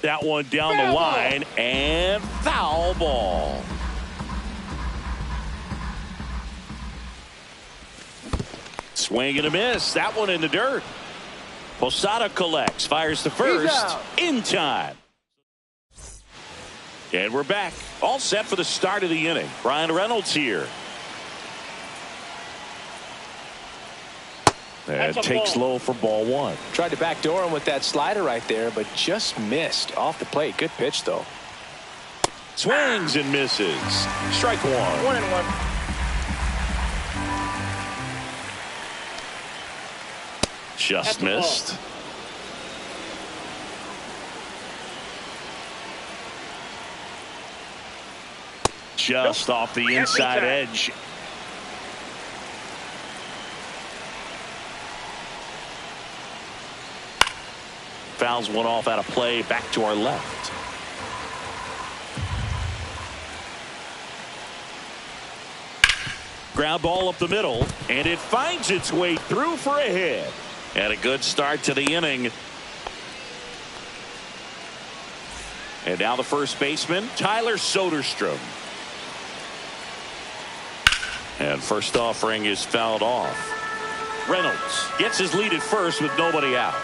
That one down the line, and foul ball. Swing and a miss. That one in the dirt. Posada collects, fires the first, in time. And we're back. All set for the start of the inning. Brian Reynolds here. And takes low for ball 1. Tried to backdoor him with that slider right there, but just missed off the plate. Good pitch, though. Swings and misses. Strike 1. 1-1. Just missed. Just off the inside edge. Fouls one off out of play, back to our left. Ground ball up the middle, and it finds its way through for a hit. And a good start to the inning. And now the first baseman, Tyler Soderstrom. And first offering is fouled off. Reynolds gets his lead at first with nobody out.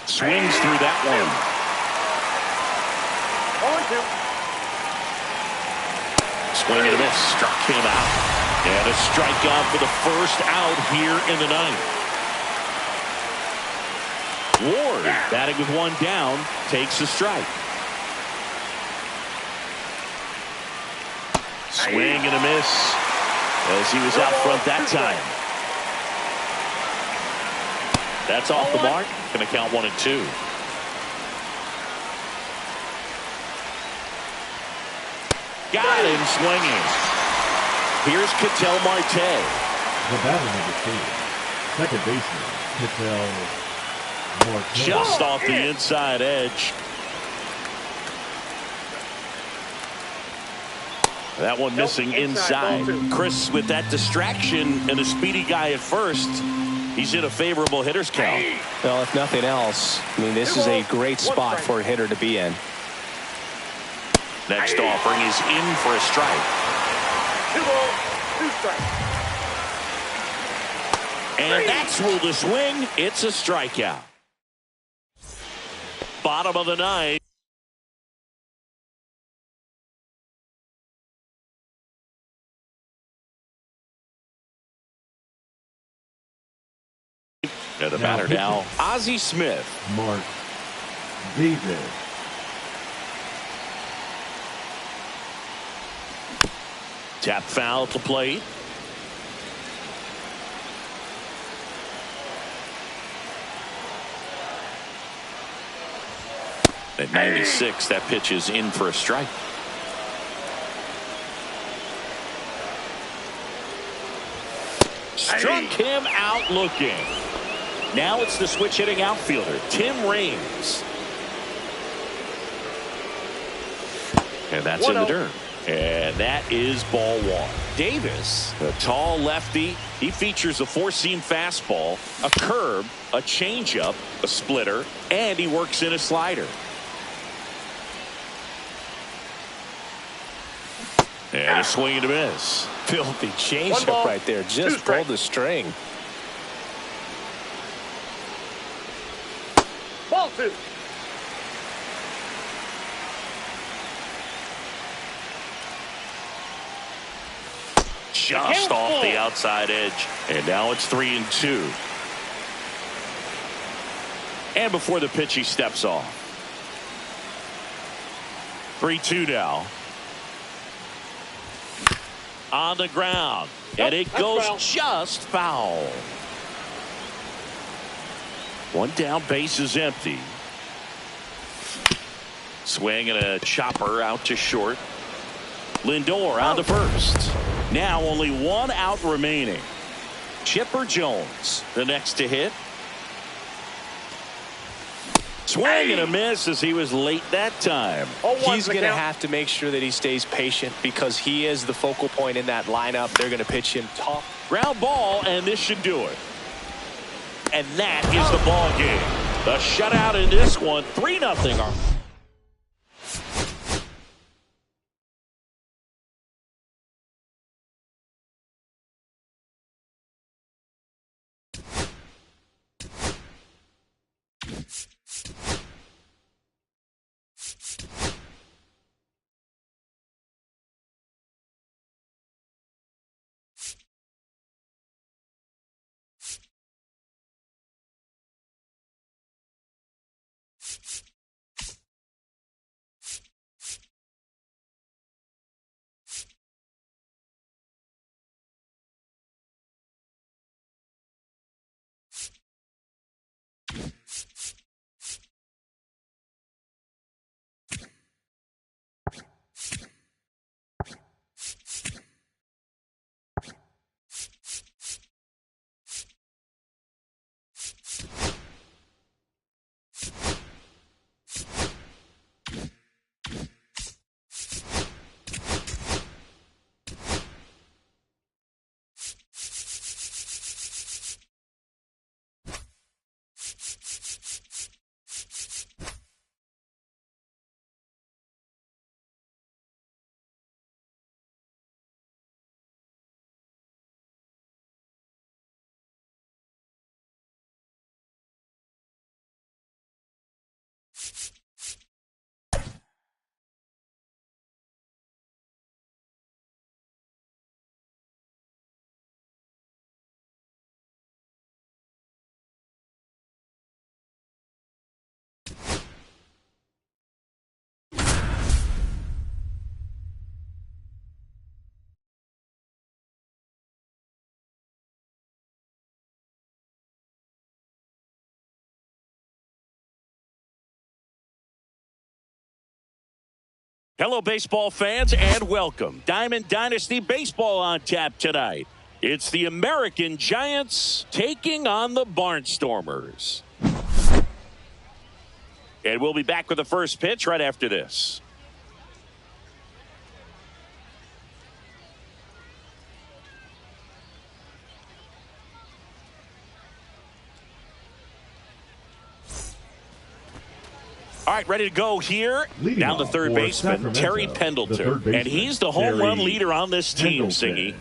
Swings through that one. 0-2. Swing and a miss. Struck him out. And a strikeout for the first out here in the 9th. Ward batting with 1 down takes a strike. Swing and a miss as he was out front that time. That's off the mark. Going to count 1 and 2. Got him swinging. Here's Ketel Marte. The batter number 2, second baseman, Ketel Marte. Just off the inside edge. That one missing inside. Chris, with that distraction and a speedy guy at first, he's in a favorable hitter's count. Well, if nothing else, I mean, this is a great spot for a hitter to be in. Next offering is in for a strike. 2 balls, 2 strikes. And that's ruled a swing. It's a strikeout. Bottom of the 9th. And the batter now, Ozzie Smith. Mark Davis. Tap foul at the plate. At 96, that pitch is in for a strike. Struck him out looking. Now it's the switch hitting outfielder, Tim Raines. And that's in the dirt. And that is ball 1. Davis, a tall lefty. He features a 4-seam fastball, a curve, a changeup, a splitter, and he works in a slider. And a swing and a miss. Filthy One changeup ball, right there. two Just strikes. pulled the string. Ball 2. Just off the outside edge. And now it's 3-2. And before the pitch, he steps off. 3-2 now. On the ground. And it That's goes foul. just foul. One down, base is empty. Swing and a chopper out to short. Lindor on to first. Now only one out remaining. Chipper Jones, the next to hit. Swing and a miss as he was late that time. He's going to have to make sure that he stays patient because he is the focal point in that lineup. They're going to pitch him tough. Ground ball, and this should do it. And that is the ball game. The shutout in this one, 3-0. Hello, baseball fans, and welcome. Diamond Dynasty Baseball on tap tonight. It's the American Giants taking on the Barnstormers. And we'll be back with the first pitch right after this. All right, ready to go here. Leading Down the off third for baseman, Sacramento, Terry the Pendleton. third baseman, And he's the home run Terry leader on this team, Pendleton. Singy.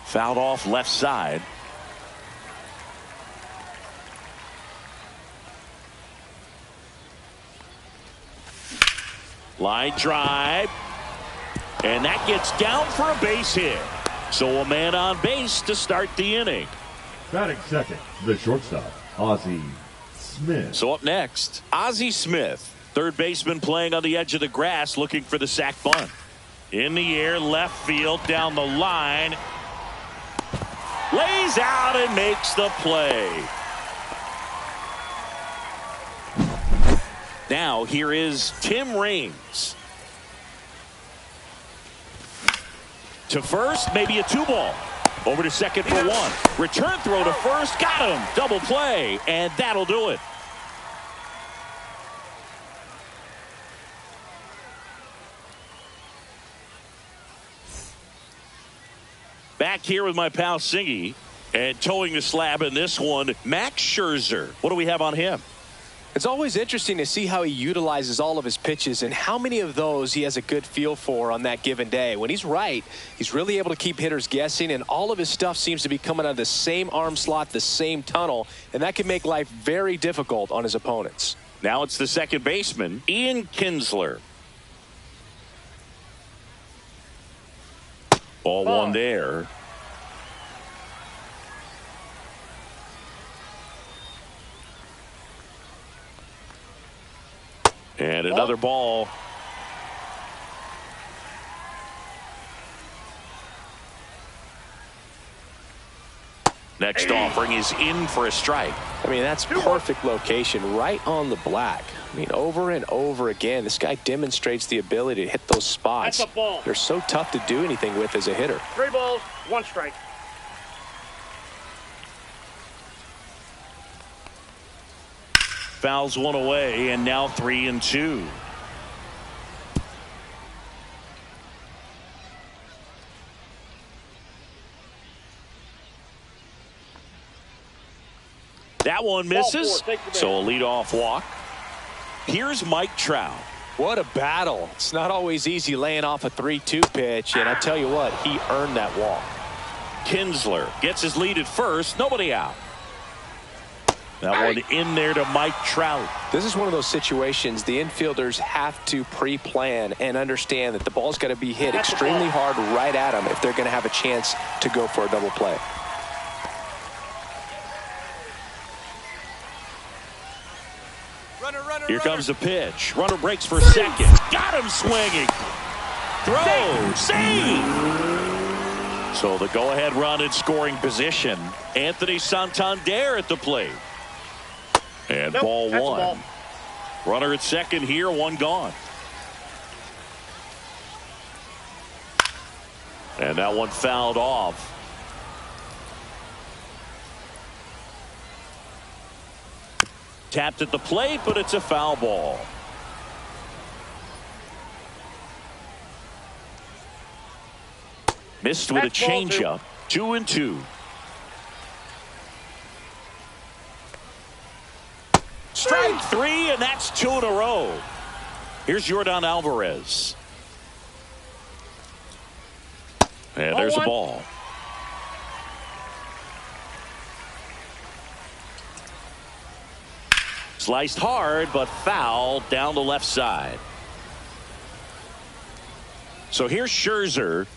Fouled off left side. Line drive. And that gets down for a base hit. So a man on base to start the inning. Batting second, the shortstop, Ozzie Smith. So up next, Ozzie Smith, third baseman playing on the edge of the grass, looking for the sac bunt. In the air, left field, down the line. Lays out and makes the play. Now here is Tim Raines. To first, maybe a 2-ball. Over to second for 1. Return throw to first. Got him. Double play. And that'll do it. Back here with my pal Singy. And towing the slab in this one, Max Scherzer. What do we have on him? It's always interesting to see how he utilizes all of his pitches and how many of those he has a good feel for on that given day. When he's right, he's really able to keep hitters guessing, and all of his stuff seems to be coming out of the same arm slot, the same tunnel, and that can make life very difficult on his opponents. Now it's the second baseman, Ian Kinsler. Ball one there. And another ball. Next offering is in for a strike. I mean, that's perfect location, right on the black. I mean, over and over again, this guy demonstrates the ability to hit those spots. That's a ball. They're so tough to do anything with as a hitter. 3 balls, 1 strike. Fouls one away, and now 3-2. That one misses, so a leadoff walk. Here's Mike Trout. What a battle. It's not always easy laying off a 3-2 pitch, and I tell you what, he earned that walk. Kinsler gets his lead at first, nobody out. That one in there to Mike Trout. This is one of those situations the infielders have to pre-plan and understand that the ball's got to be hit extremely hard right at them if they're going to have a chance to go for a double play. Here comes the pitch. Runner breaks for second. Got him swinging. Throw. Save. So the go-ahead run in scoring position. Anthony Santander at the plate. And ball one. Runner at second here, one gone. And that one fouled off. Tapped at the plate, but it's a foul ball. Missed with a changeup. 2-2. Strike three, and that's 2 in a row. Here's Yordan Alvarez. And there's a ball. Sliced hard, but foul down the left side. So here's Scherzer.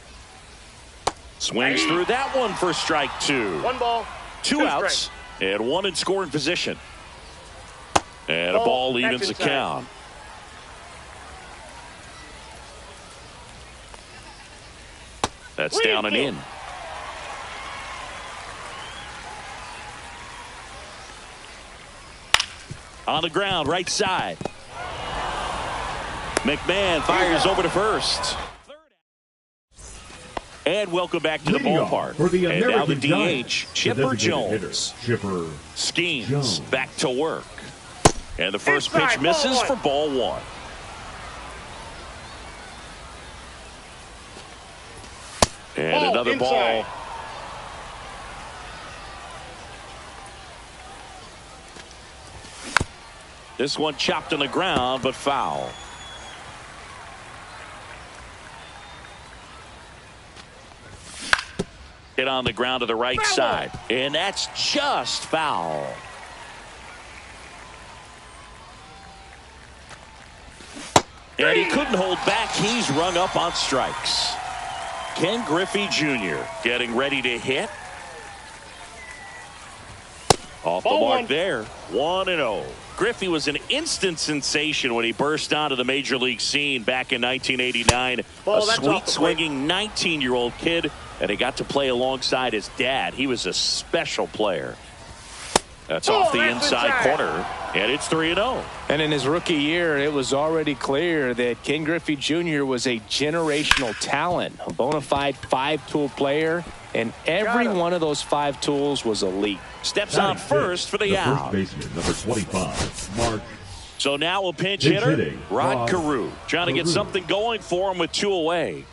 Swings through that one for strike 2. 1 ball. 2 outs and 1 in scoring position. And a ball evens the count. That's down and in. On the ground, right side. McMahon fires over to first. And welcome back to the ballpark. And now the DH, Chipper Jones. Chipper Schemes Jones. back to work. And the first pitch misses for ball one. And another ball. This one chopped on the ground, but foul. Hit on the ground to the right side. And that's just foul. And he couldn't hold back. He's rung up on strikes. Ken Griffey Jr. getting ready to hit. Off the mark there. 1-0. Griffey was an instant sensation when he burst onto the major league scene back in 1989. A sweet swinging 19-year-old kid, and he got to play alongside his dad. He was a special player. That's off the inside corner, and it's 3-0. And in his rookie year, it was already clear that Ken Griffey Jr. was a generational talent, a bona fide 5-tool player, and every one of those 5 tools was elite. Steps on first for the out. First baseman, number 25, Mark. So now a pinch hitter, Rod Carew, trying to get something going for him with 2 away.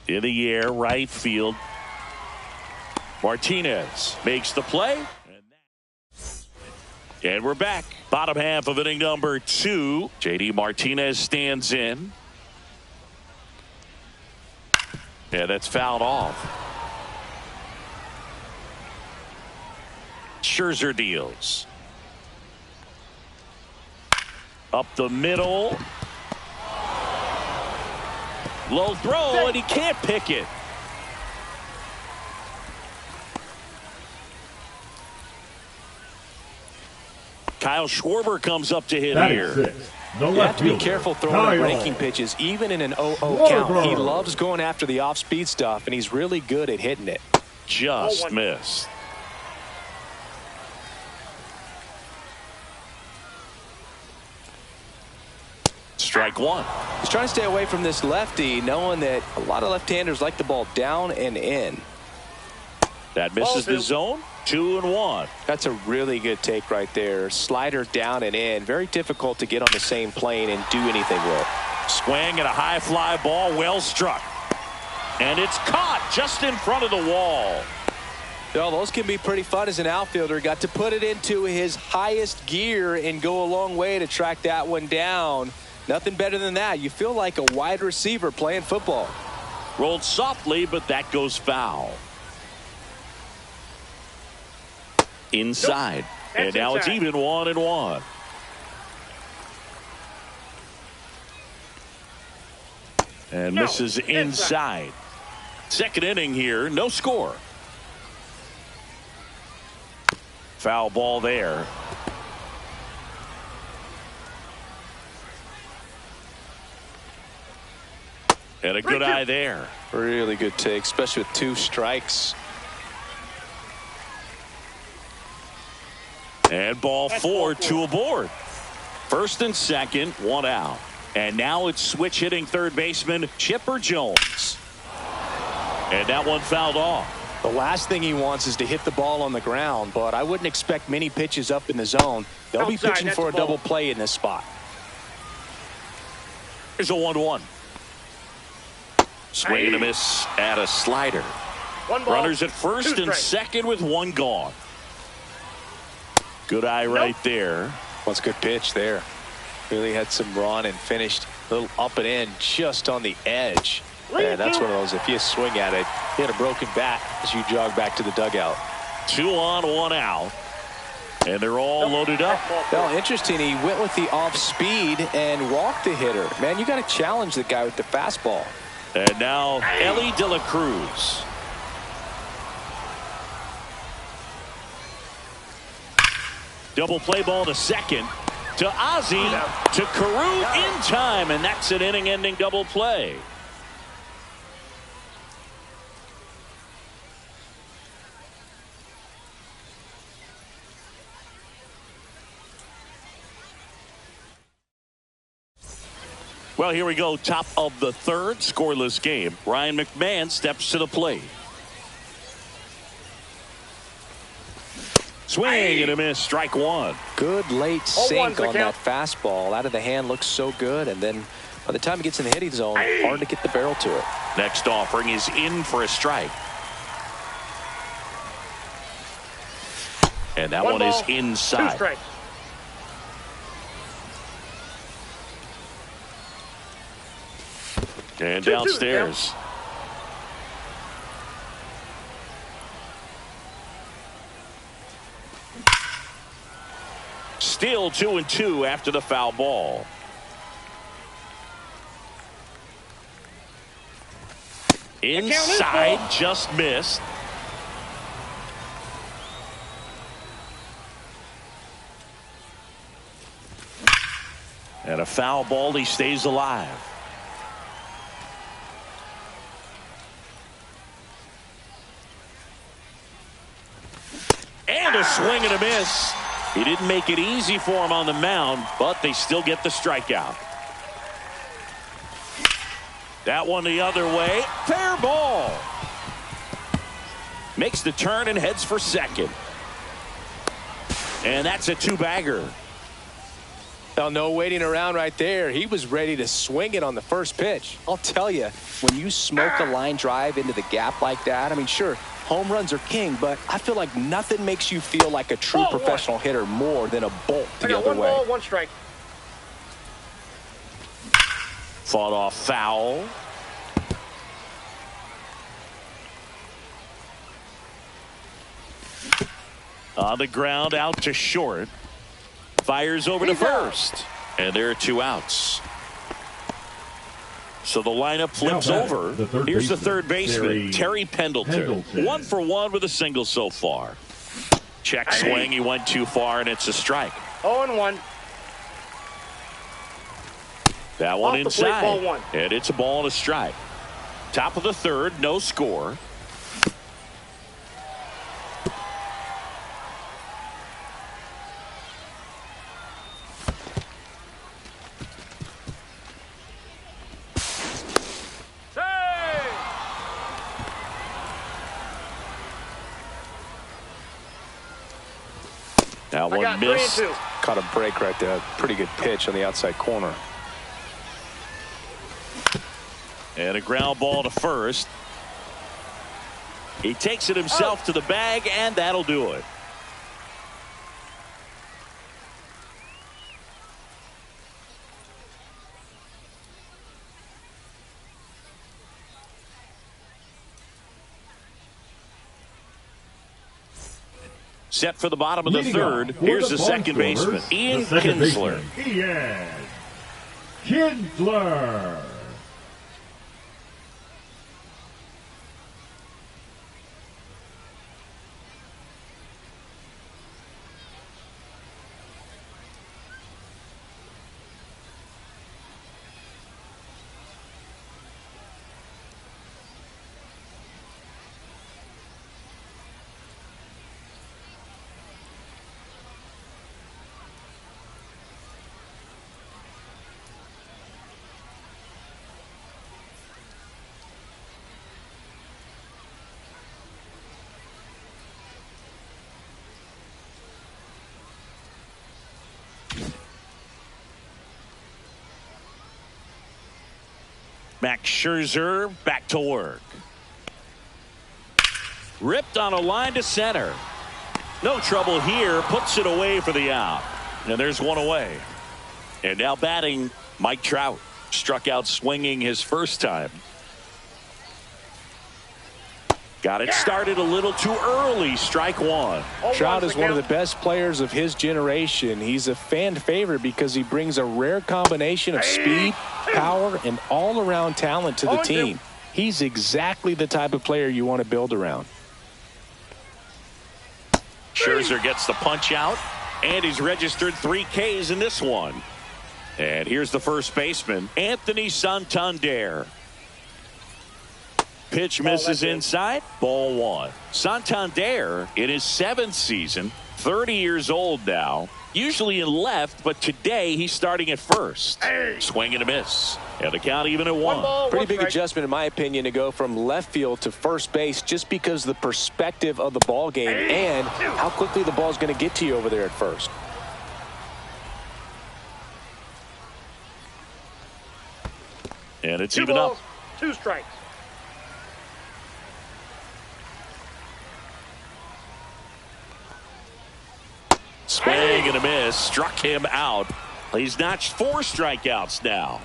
In the air, right field. Martinez makes the play. And we're back. Bottom half of inning number 2. J.D. Martinez stands in. Yeah, that's fouled off. Scherzer deals. Up the middle. Low throw, and he can't pick it. Kyle Schwarber comes up to hit here. The you have to be careful throwing breaking pitches, even in an 0-0 count. He loves going after the off-speed stuff, and he's really good at hitting it. Just missed. Strike one. He's trying to stay away from this lefty, knowing that a lot of left-handers like the ball down and in. That misses the zone. 2-1. That's a really good take right there. Slider down and in. Very difficult to get on the same plane and do anything with. Swing and a high fly ball, well struck. And it's caught just in front of the wall. Well, those can be pretty fun as an outfielder. Got to put it into his highest gear and go a long way to track that one down. Nothing better than that. You feel like a wide receiver playing football. Rolled softly, but that goes foul. Inside. Nope. And now inside. it's even 1-1. And misses inside. Second inning here, no score. Foul ball there. And a good eye there. Really good take, especially with 2 strikes. And ball 4, 2 aboard. First and second, 1 out. And now it's switch hitting third baseman Chipper Jones. And that one fouled off. The last thing he wants is to hit the ball on the ground, but I wouldn't expect many pitches up in the zone. They'll be pitching for a double play in this spot. Here's a 1-1. Swing and a miss at a slider. Runners at first and second with 1 gone. Good eye right there. That's a good pitch there. Really had some run and finished a little up and in just on the edge. And that's one of those, if you swing at it, you had a broken bat as you jog back to the dugout. 2 on, 1 out. And they're all loaded up. Well, interesting. He went with the off speed and walked the hitter. Man, you got to challenge the guy with the fastball. And now Elly De La Cruz. Double play ball to second. To Ozzie. To Carew in time. And that's an inning-ending double play. Well, here we go. Top of the third. Scoreless game. Ryan McMahon steps to the plate. Swing and a miss. Strike one. Good late sink on that fastball. Out of the hand looks so good. And then by the time it gets in the hitting zone, hard to get the barrel to it. Next offering is in for a strike. And that one is inside. And downstairs. Still 2-2 after the foul ball. Inside, just missed. And a foul ball, he stays alive. And a swing and a miss. He didn't make it easy for him on the mound, but they still get the strikeout. That one the other way. Fair ball. Makes the turn and heads for second. And that's a 2-bagger. Now, no waiting around right there. He was ready to swing it on the first pitch. I'll tell you, when you smoke a line drive into the gap like that, I mean, sure, home runs are king, but I feel like nothing makes you feel like a true professional hitter more than a bolt the other one way. ball, one strike. Fought off foul. On the ground, out to short. Fires over to first. And there are 2 outs. So the lineup flips over. Here's the third baseman, Terry Pendleton. 1 for 1 with a single so far. Check swing. He went too far, and it's a strike. 0-1. That one inside. Ball 1. And it's a ball and a strike. Top of the third, no score. That one missed. Caught a break right there. Pretty good pitch on the outside corner. And a ground ball to first. He takes it himself to the bag, and that'll do it. Set for the bottom of the third. Here's the second baseman, Ian Kinsler. Ian Kinsler. Max Scherzer back to work. Ripped on a line to center. No trouble here. Puts it away for the out. And there's one away. And now batting, Mike Trout. Struck out swinging his first time. Got it started a little too early. Strike one. Trout is one of the best players of his generation. He's a fan favorite because he brings a rare combination of speed, power, and all-around talent to the team. He's exactly the type of player you want to build around. Scherzer gets the punch out, and he's registered 3 Ks in this one. And here's the first baseman, Anthony Santander. Pitch misses inside. Ball 1. Santander in his 7th season, 30 years old now, usually in left, but today he's starting at first. Swing and a miss. And the count even at 1. Pretty big adjustment, in my opinion, to go from left field to first base just because of the perspective of the ball game and how quickly the ball is going to get to you over there at first. And it's even up. 2 strikes. Swing and a miss. Struck him out. He's notched 4 strikeouts now.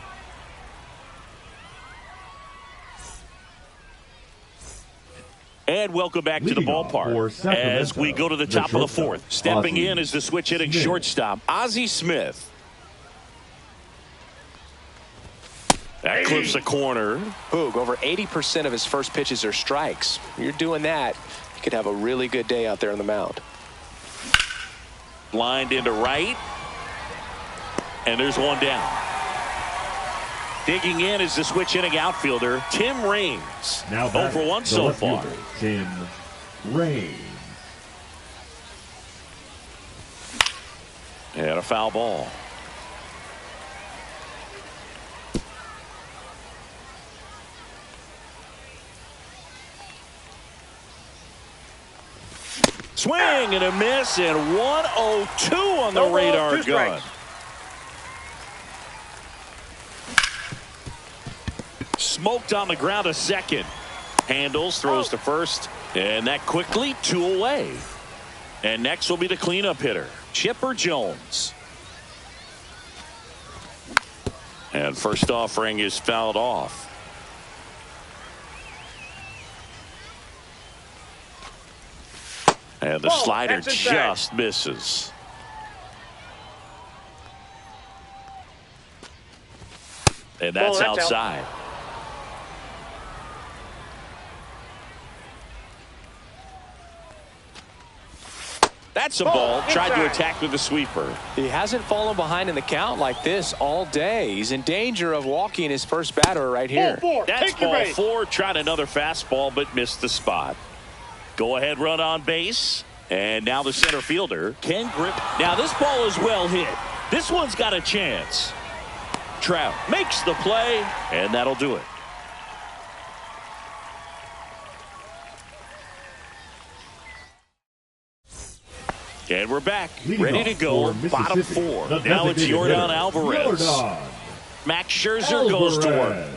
And welcome back to the ballpark as we go to the top of the 4th. Stepping in is the switch hitting shortstop, Ozzie Smith. That clips a corner. Boog, over 80% of his first pitches are strikes. You're doing that, you could have a really good day out there on the mound. Lined into right. And there's one down. Digging in is the switch hitting outfielder, Tim Raines. Now 0 for 1 so far. Tim Raines. And a foul ball. Swing and a miss, and 102 on the radar gun. Smoked on the ground to second. Handles, throws to first, And that quickly 2 away. And next will be the cleanup hitter, Chipper Jones. And first offering is fouled off. And the slider just misses. And that's outside. That's a ball. Tried to attack with the sweeper. He hasn't fallen behind in the count like this all day. He's in danger of walking his first batter right here. That's ball 4. Tried another fastball but missed the spot. Go ahead run on base. And now the center fielder can grip. Now this ball is well hit. This one's got a chance. Trout makes the play, and that'll do it. And we're back, ready to go, bottom 4. Now it's Yordan Alvarez. Max Scherzer goes to work.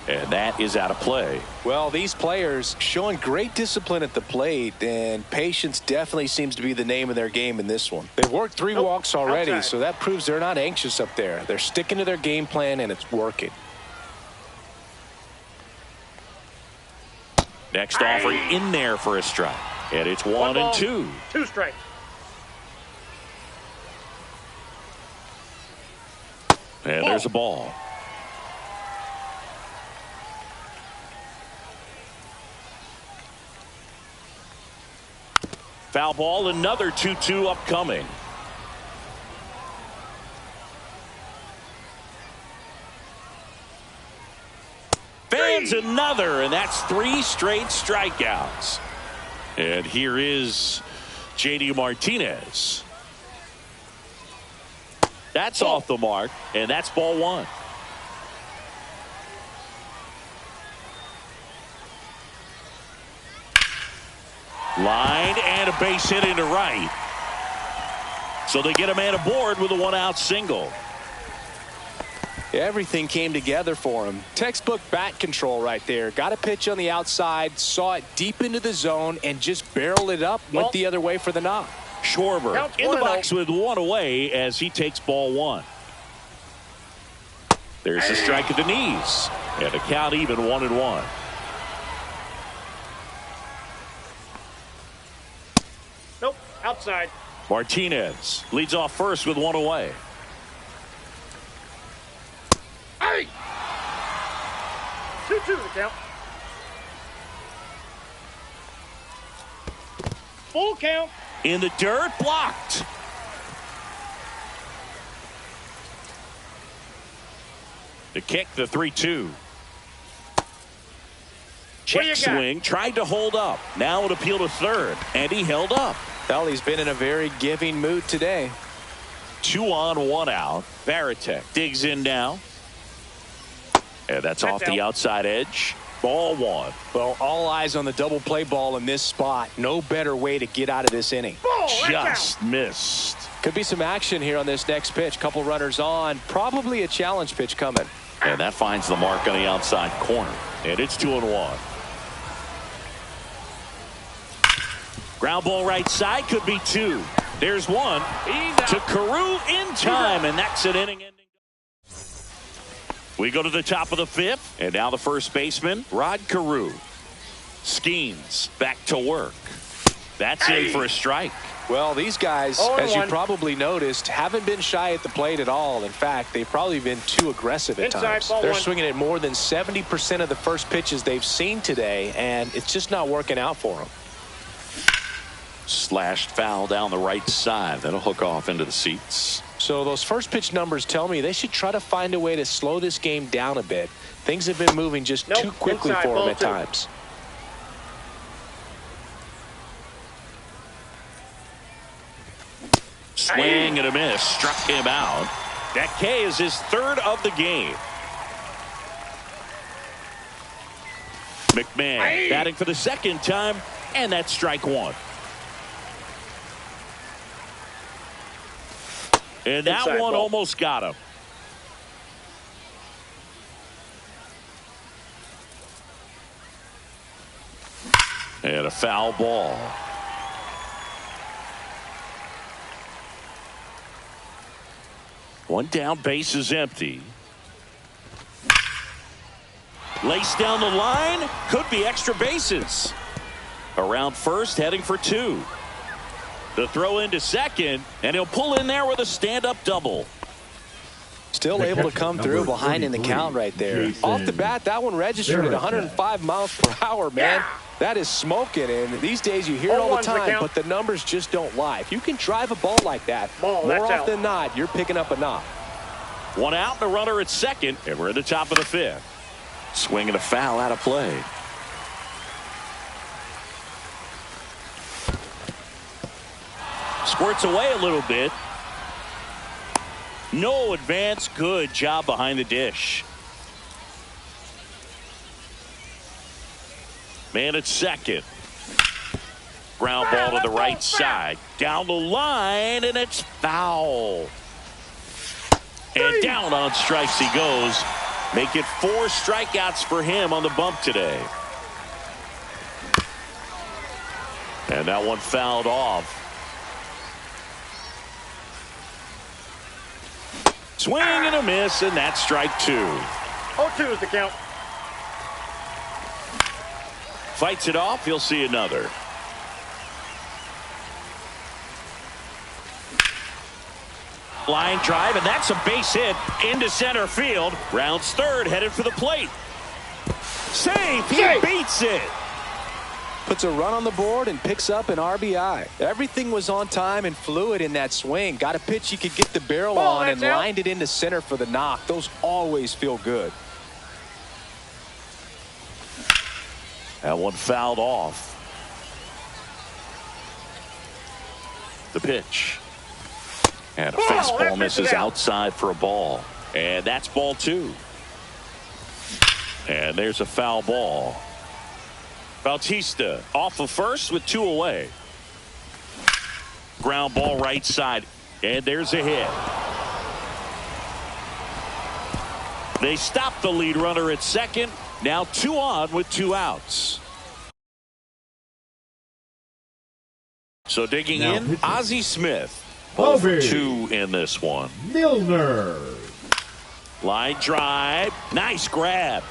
And that is out of play. Well, these players showing great discipline at the plate, and patience definitely seems to be the name of their game in this one. They've worked 3 walks already, so that proves they're not anxious up there. They're sticking to their game plan, and it's working. Next offering in there for a strike. And it's 1 and 2. 2 strikes. And there's a ball. Foul ball, another 2-2 upcoming. Fans another, and that's 3 straight strikeouts. And here is JD Martinez. That's off the mark, and that's ball 1. Line and a base hit into right. So they get a man aboard with a 1-out single. Everything came together for him. Textbook bat control right there. Got a pitch on the outside, saw it deep into the zone, and just barreled it up, went the other way for the knock. Schwarber in the box with 1 away as he takes ball 1. There's a strike at the knees. And a count even 1-1. Nope, outside. Martinez leads off first with 1 away. Hey! 2-2 the count. Full count. In the dirt, blocked. The kick, the 3-2. Check swing, tried to hold up. Now an appeal to third, and he held up. Well, he's been in a very giving mood today. 2 on, 1 out. Varitek digs in now. And that's off the outside edge. Ball 1. Well, all eyes on the double play ball in this spot. No better way to get out of this inning. Just missed. Could be some action here on this next pitch. Couple runners on. Probably a challenge pitch coming. And that finds the mark on the outside corner. And it's 2-1. Ground ball right side, could be 2. There's 1 to Carew in time, and that's an inning ending. We go to the top of the 5th, and now the first baseman, Rod Carew. Skeens back to work. That's in for a strike. Well, these guys, as you probably noticed, haven't been shy at the plate at all. In fact, they've probably been too aggressive at times. They're swinging at more than 70% of the first pitches they've seen today, and it's just not working out for them. Slashed foul down the right side. That'll hook off into the seats. So those first pitch numbers tell me they should try to find a way to slow this game down a bit. Things have been moving just too quickly for them at times. Swing and a miss. Struck him out. That K is his 3rd of the game. McMahon batting for the 2nd time, and that's strike 1. And that one almost got him. And a foul ball. One down, base is empty. Laced down the line, could be extra bases. Around first, heading for two. The throw into second, and he'll pull in there with a stand-up double. Still able to come through behind in the count right there. Off the bat, that one registered at 105 miles per hour, man. That is smoking, and these days you hear it all the time, but the numbers just don't lie. If you can drive a ball like that, more often than not, you're picking up a knock. One out and a runner at second, and we're at the top of the fifth. Swing and a foul out of play. Squirts away a little bit. No advance. Good job behind the dish. Man at second. Ground ball to the right side. Down the line, and it's foul. And down on strikes he goes. Make it 4 strikeouts for him on the bump today. And that one fouled off. Swing and a miss, and that's strike 2. 0-2 is the count. Fights it off. He'll see another. Line drive, and that's a base hit into center field. Rounds third, headed for the plate. Safe. He beats it. Puts a run on the board and picks up an RBI. Everything was on time and fluid in that swing. Got a pitch he could get the barrel on and lined it into center for the knock. Those always feel good. That one fouled off. The pitch. And a fastball misses outside for a ball. And that's ball 2. And there's a foul ball. Bautista off of first with 2 away. Ground ball right side. And there's a hit. They stop the lead runner at second. Now 2 on with 2 outs. So digging in, Ozzie Smith. 0-2 in this one. Milner. Line drive. Nice grab.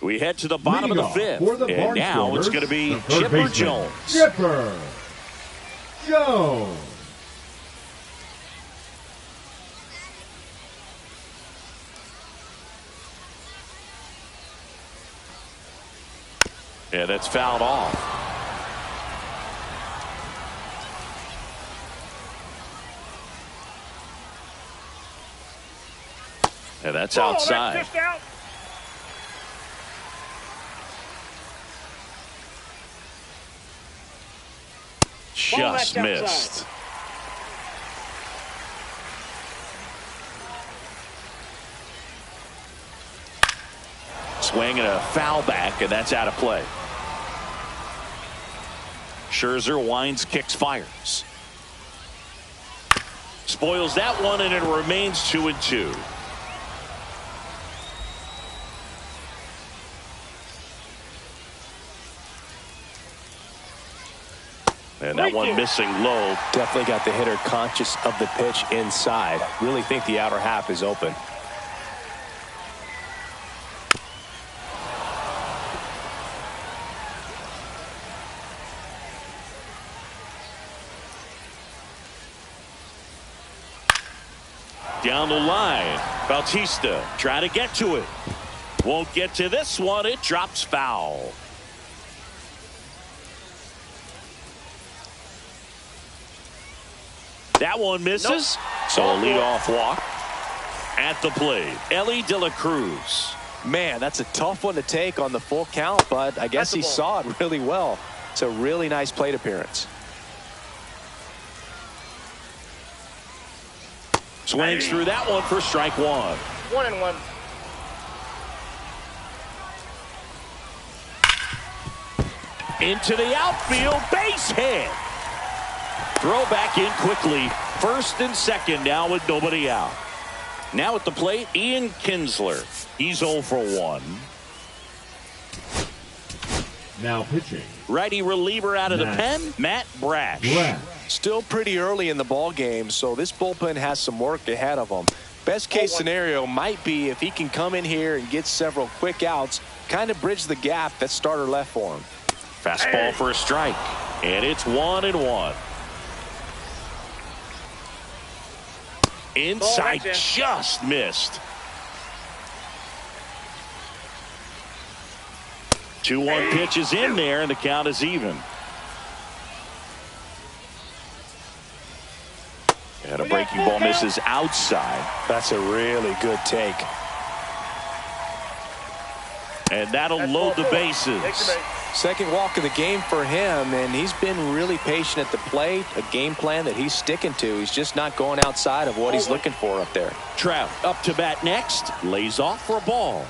We head to the bottom of the fifth. And now it's going to be Chipper Jones. Chipper Jones. And that's fouled off. And that's outside. That's just out. Just missed. Swing and a foul back, and that's out of play. Scherzer winds, kicks, fires. Spoils that one, and it remains 2-2. And that one missing low. Definitely got the hitter conscious of the pitch inside. Really think the outer half is open. Down the line. Bautista try to get to it. Won't get to this one. It drops foul. That one misses. So a leadoff walk at the plate. Elly De La Cruz. Man, that's a tough one to take on the full count, but I guess he saw it really well. It's a really nice plate appearance. Swings through that one for strike 1. 1-1. Into the outfield, base hit. Throw back in quickly. First and second now with nobody out. Now at the plate, Ian Kinsler. He's 0 for 1. Now pitching. Righty reliever out of the pen, Matt Brash. Still pretty early in the ball game, so this bullpen has some work ahead of them. Best case scenario might be if he can come in here and get several quick outs, kind of bridge the gap that starter left for him. Fastball for a strike, and it's 1-1. Inside, just missed. 2-1 pitch is in there, and the count is even. And a breaking ball misses outside. That's a really good take. And that'll load the bases. Second walk of the game for him, and he's been really patient at the plate. A game plan that he's sticking to. He's just not going outside of what he's looking for up there. Trout up to bat next. Lays off for a ball.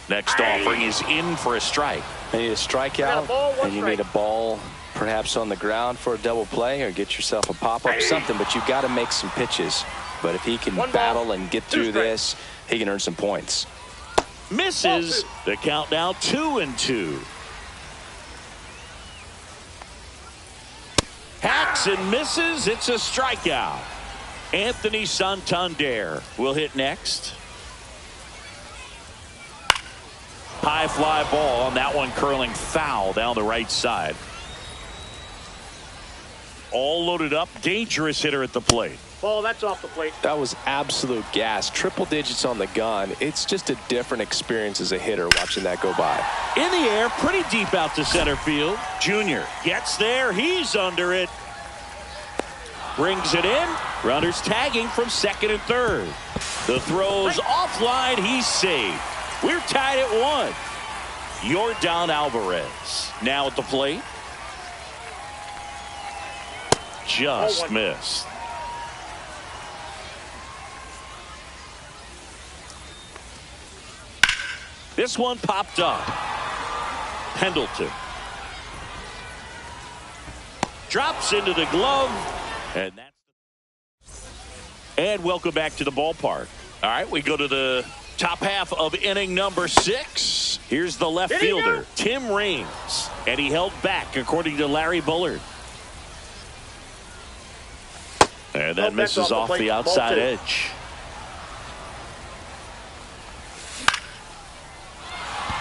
Next offering is in for a strike. You need a strikeout, and you need a ball perhaps on the ground for a double play, or get yourself a pop-up, something, but you've got to make some pitches. But if he can battle and get through this, he can earn some points. Misses. The count now 2-2. Hacks and misses. It's a strikeout. Anthony Santander will hit next. High fly ball on that one, curling foul down the right side. All loaded up. Dangerous hitter at the plate. Ball, that's off the plate. That was absolute gas. Triple digits on the gun. It's just a different experience as a hitter watching that go by. In the air, pretty deep out to center field. Junior gets there. He's under it. Brings it in. Runners tagging from second and third. The throw's offline. He's saved. We're tied at 1. Yordan Alvarez now at the plate. Just missed. This one popped up. Pendleton drops into the glove, and welcome back to the ballpark. All right, we go to the top half of inning number 6. Here's the left fielder, Tim Raines, and he held back according to Larry Bullard. And that misses off the outside edge.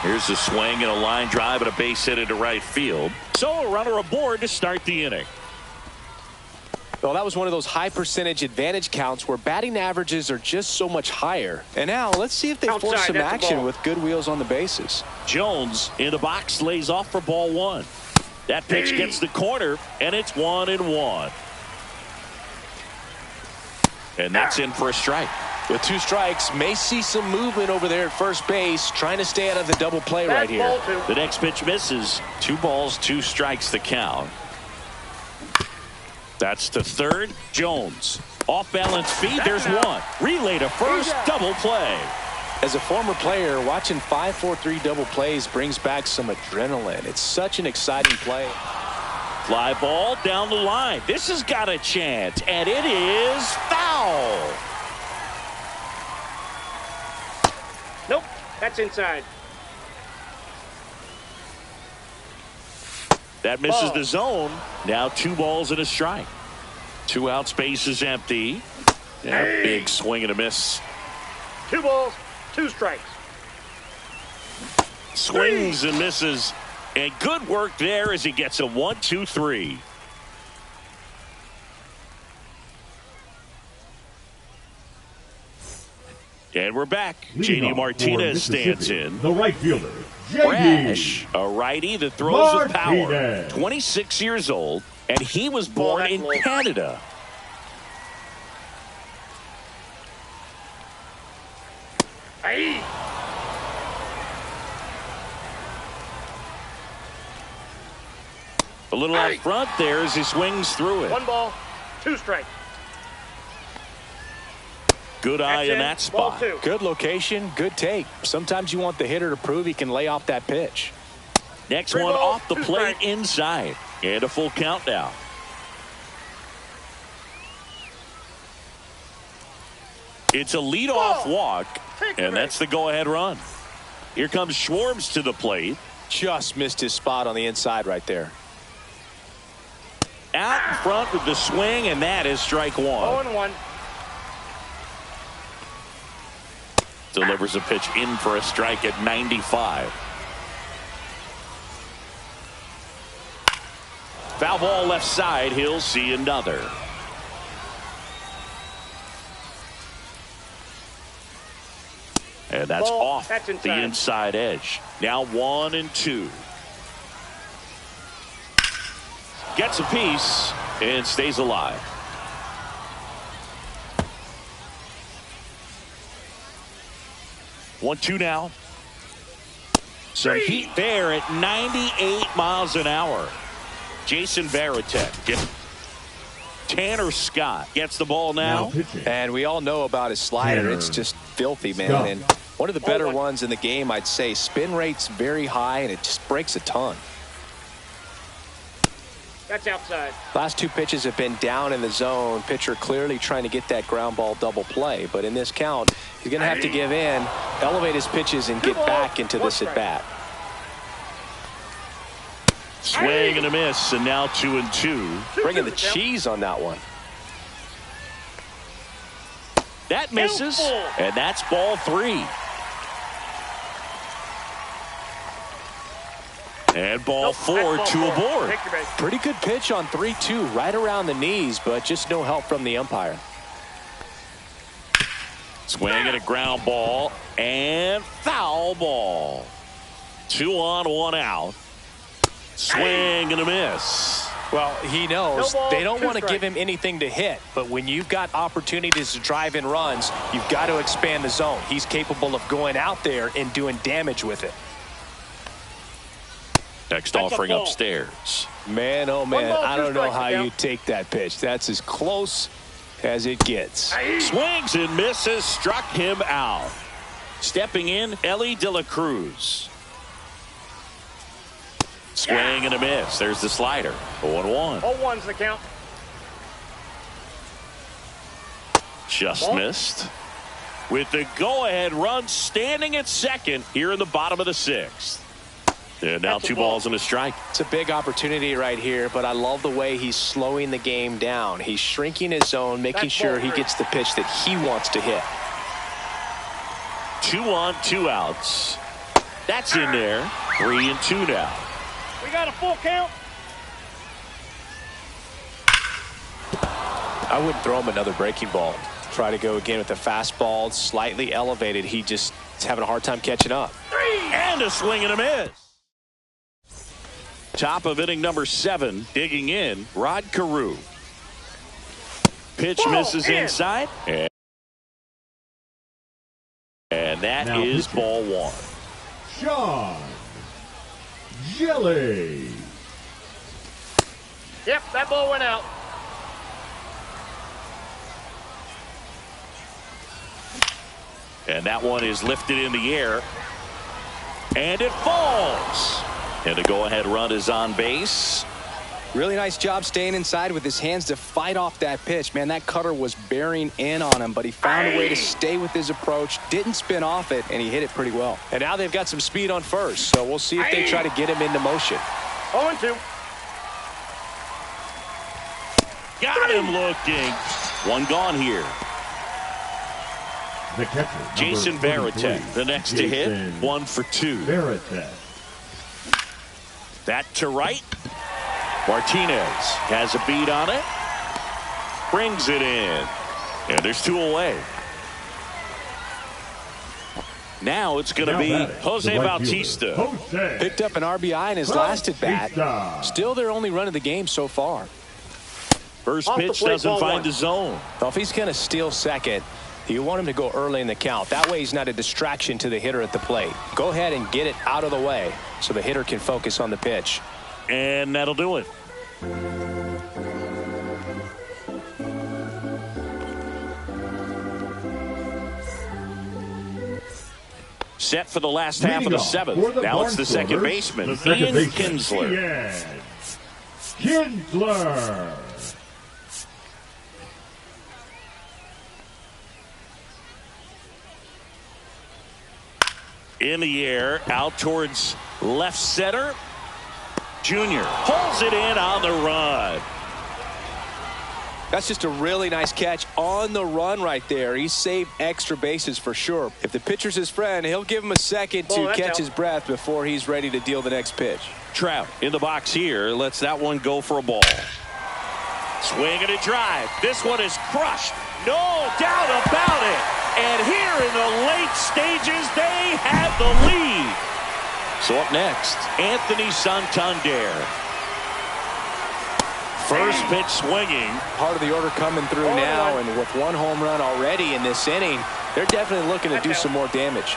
Here's a swing and a line drive and a base hit into right field. So a runner aboard to start the inning. Well, that was one of those high percentage advantage counts where batting averages are just so much higher. And now let's see if they force some action with good wheels on the bases. Jones in the box, lays off for ball 1. That pitch gets the corner, and it's 1-1. And that's in for a strike. With 2 strikes, may see some movement over there at first base, trying to stay out of the double play right here. The next pitch misses. 2 balls, 2 strikes the count. That's to third. Jones off balance feed. There's one. Relay to first. Double play. As a former player, watching 5-4-3 double plays brings back some adrenaline. It's such an exciting play. Fly ball down the line. This has got a chance, and it is foul. Nope, that's inside. That misses the zone. Now 2 balls and a strike. 2 outs, base is empty. And a big swing and a miss. 2 balls, 2 strikes. Swings and misses. And good work there as he gets a 1-2-3. And we're back. JD Martinez stands in. The right fielder, Brash, a righty that throws with power. 26 years old, and he was born in Canada. Hey. A little out front there as he swings through it. 1 ball, 2 strikes. Good eye in that spot. Good location, good take. Sometimes you want the hitter to prove he can lay off that pitch. Next one off the plate inside. And a full count now. It's a leadoff walk, and that's the go-ahead run. Here comes Schwartz to the plate. Just missed his spot on the inside right there. Out in front with the swing, and that is strike one. 0-1. Delivers a pitch in for a strike at 95. Foul ball left side. He'll see another. And that's off the inside edge. Now 1-2. Gets a piece and stays alive. One, two now. Some heat there at 98 miles an hour. Jason Varitek. Tanner Scott gets the ball now. And we all know about his slider. It's just filthy, man. Scott. And one of the better ones in the game, I'd say. Spin rate's very high, and it just breaks a ton. That's outside. Last two pitches have been down in the zone. Pitcher clearly trying to get that ground ball double play. But in this count, he's going to have to give in, elevate his pitches, and get back into this at bat. Swing and a miss, and now 2-2. Bringing the cheese on that one. That misses, and that's ball three. And ball four, two aboard. Pretty good pitch on 3-2, right around the knees, but just no help from the umpire. Swing and a ground ball, and foul ball. 2 on, 1 out. Swing and a miss. Well, he knows they don't want to give him anything to hit, but when you've got opportunities to drive in runs, you've got to expand the zone. He's capable of going out there and doing damage with it. Next offering upstairs. Man, oh man, I don't know how you take that pitch. That's as close as it gets. Swings and misses, struck him out. Stepping in, Ellie De La Cruz. Swing and a miss. There's the slider. 0-1. 0-1's the count. Just missed. With the go-ahead run standing at second here in the bottom of the 6th. And now 2 balls and a strike. It's a big opportunity right here, but I love the way he's slowing the game down. He's shrinking his zone, making sure he gets the pitch that he wants to hit. 2 on, 2 outs. That's in there. 3-2 now. We got a full count. I wouldn't throw him another breaking ball. Try to go again with the fastball, slightly elevated. He just is having a hard time catching up. And a swing and a miss. Top of inning number 7, digging in, Rod Carew. Pitch misses inside. And that Now is pitching. ball 1. Sean Jelly. Yep, that ball went out. And that one is lifted in the air. And it falls. And a go-ahead run is on base. Really nice job staying inside with his hands to fight off that pitch. Man, that cutter was bearing in on him, but he found a way to stay with his approach, didn't spin off it, and he hit it pretty well. And now they've got some speed on first, so we'll see if they try to get him into motion. 0-2. Got him looking. One gone here. The catcher, Jason number 23, Varitek, the next to hit. Jason 1 for 2. Varitek. That to right. Martinez has a beat on it. Brings it in. And there's 2 away. Now it's going to be Jose Bautista. Picked up an RBI in his last at bat. Still their only run of the game so far. First pitch doesn't find the zone. Well, if he's going to steal second, you want him to go early in the count. That way he's not a distraction to the hitter at the plate. Go ahead and get it out of the way so the hitter can focus on the pitch. And that'll do it. Set for the last half of the 7th. Now it's the second baseman, Ian Kinsler. Kindler. In the air, out towards left center. Junior pulls it in on the run. That's just a really nice catch on the run right there. He saved extra bases for sure. If the pitcher's his friend, he'll give him a second to catch his breath before he's ready to deal the next pitch. Trout in the box here, lets that one go for a ball. Swing and a drive. This one is crushed. No doubt about it. And here in the late stages, they have the lead. So up next, Anthony Santander. First pitch swinging. Part of the order coming through now, and with one home run already in this inning, they're definitely looking to do some more damage.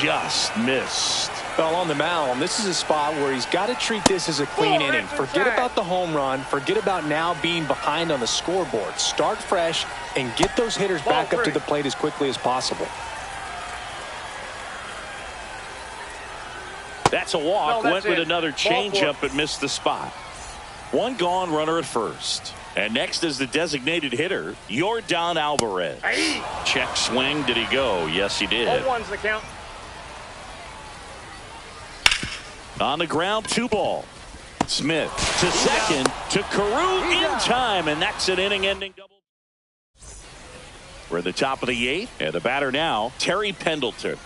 Just missed. Well, on the mound, this is a spot where he's got to treat this as a clean inning. Forget about the home run. Forget about now being behind on the scoreboard. Start fresh and get those hitters back up to the plate as quickly as possible. That's a walk. Went with another changeup but missed the spot. One gone, runner at first. And next is the designated hitter, Yordan Alvarez. Check swing. Did he go? Yes, he did. 0-1's the count. On the ground, 2 ball. Smith to second, to Carew in time, and that's an inning-ending double. We're at the top of the 8th, and the batter now, Terry Pendleton.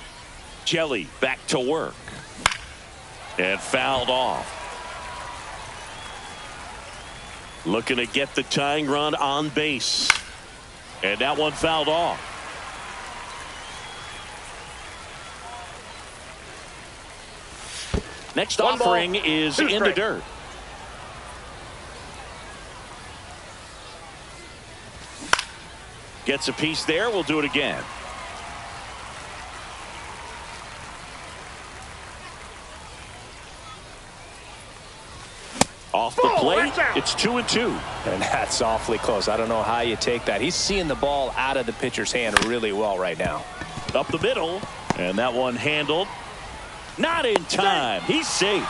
Jelly back to work. And fouled off. Looking to get the tying run on base. And that one fouled off. Next offering is in the dirt. Gets a piece there. We'll do it again. Off the plate, it's 2-2. And that's awfully close. I don't know how you take that. He's seeing the ball out of the pitcher's hand really well right now. Up the middle, and that one handled. Not in time. He's safe.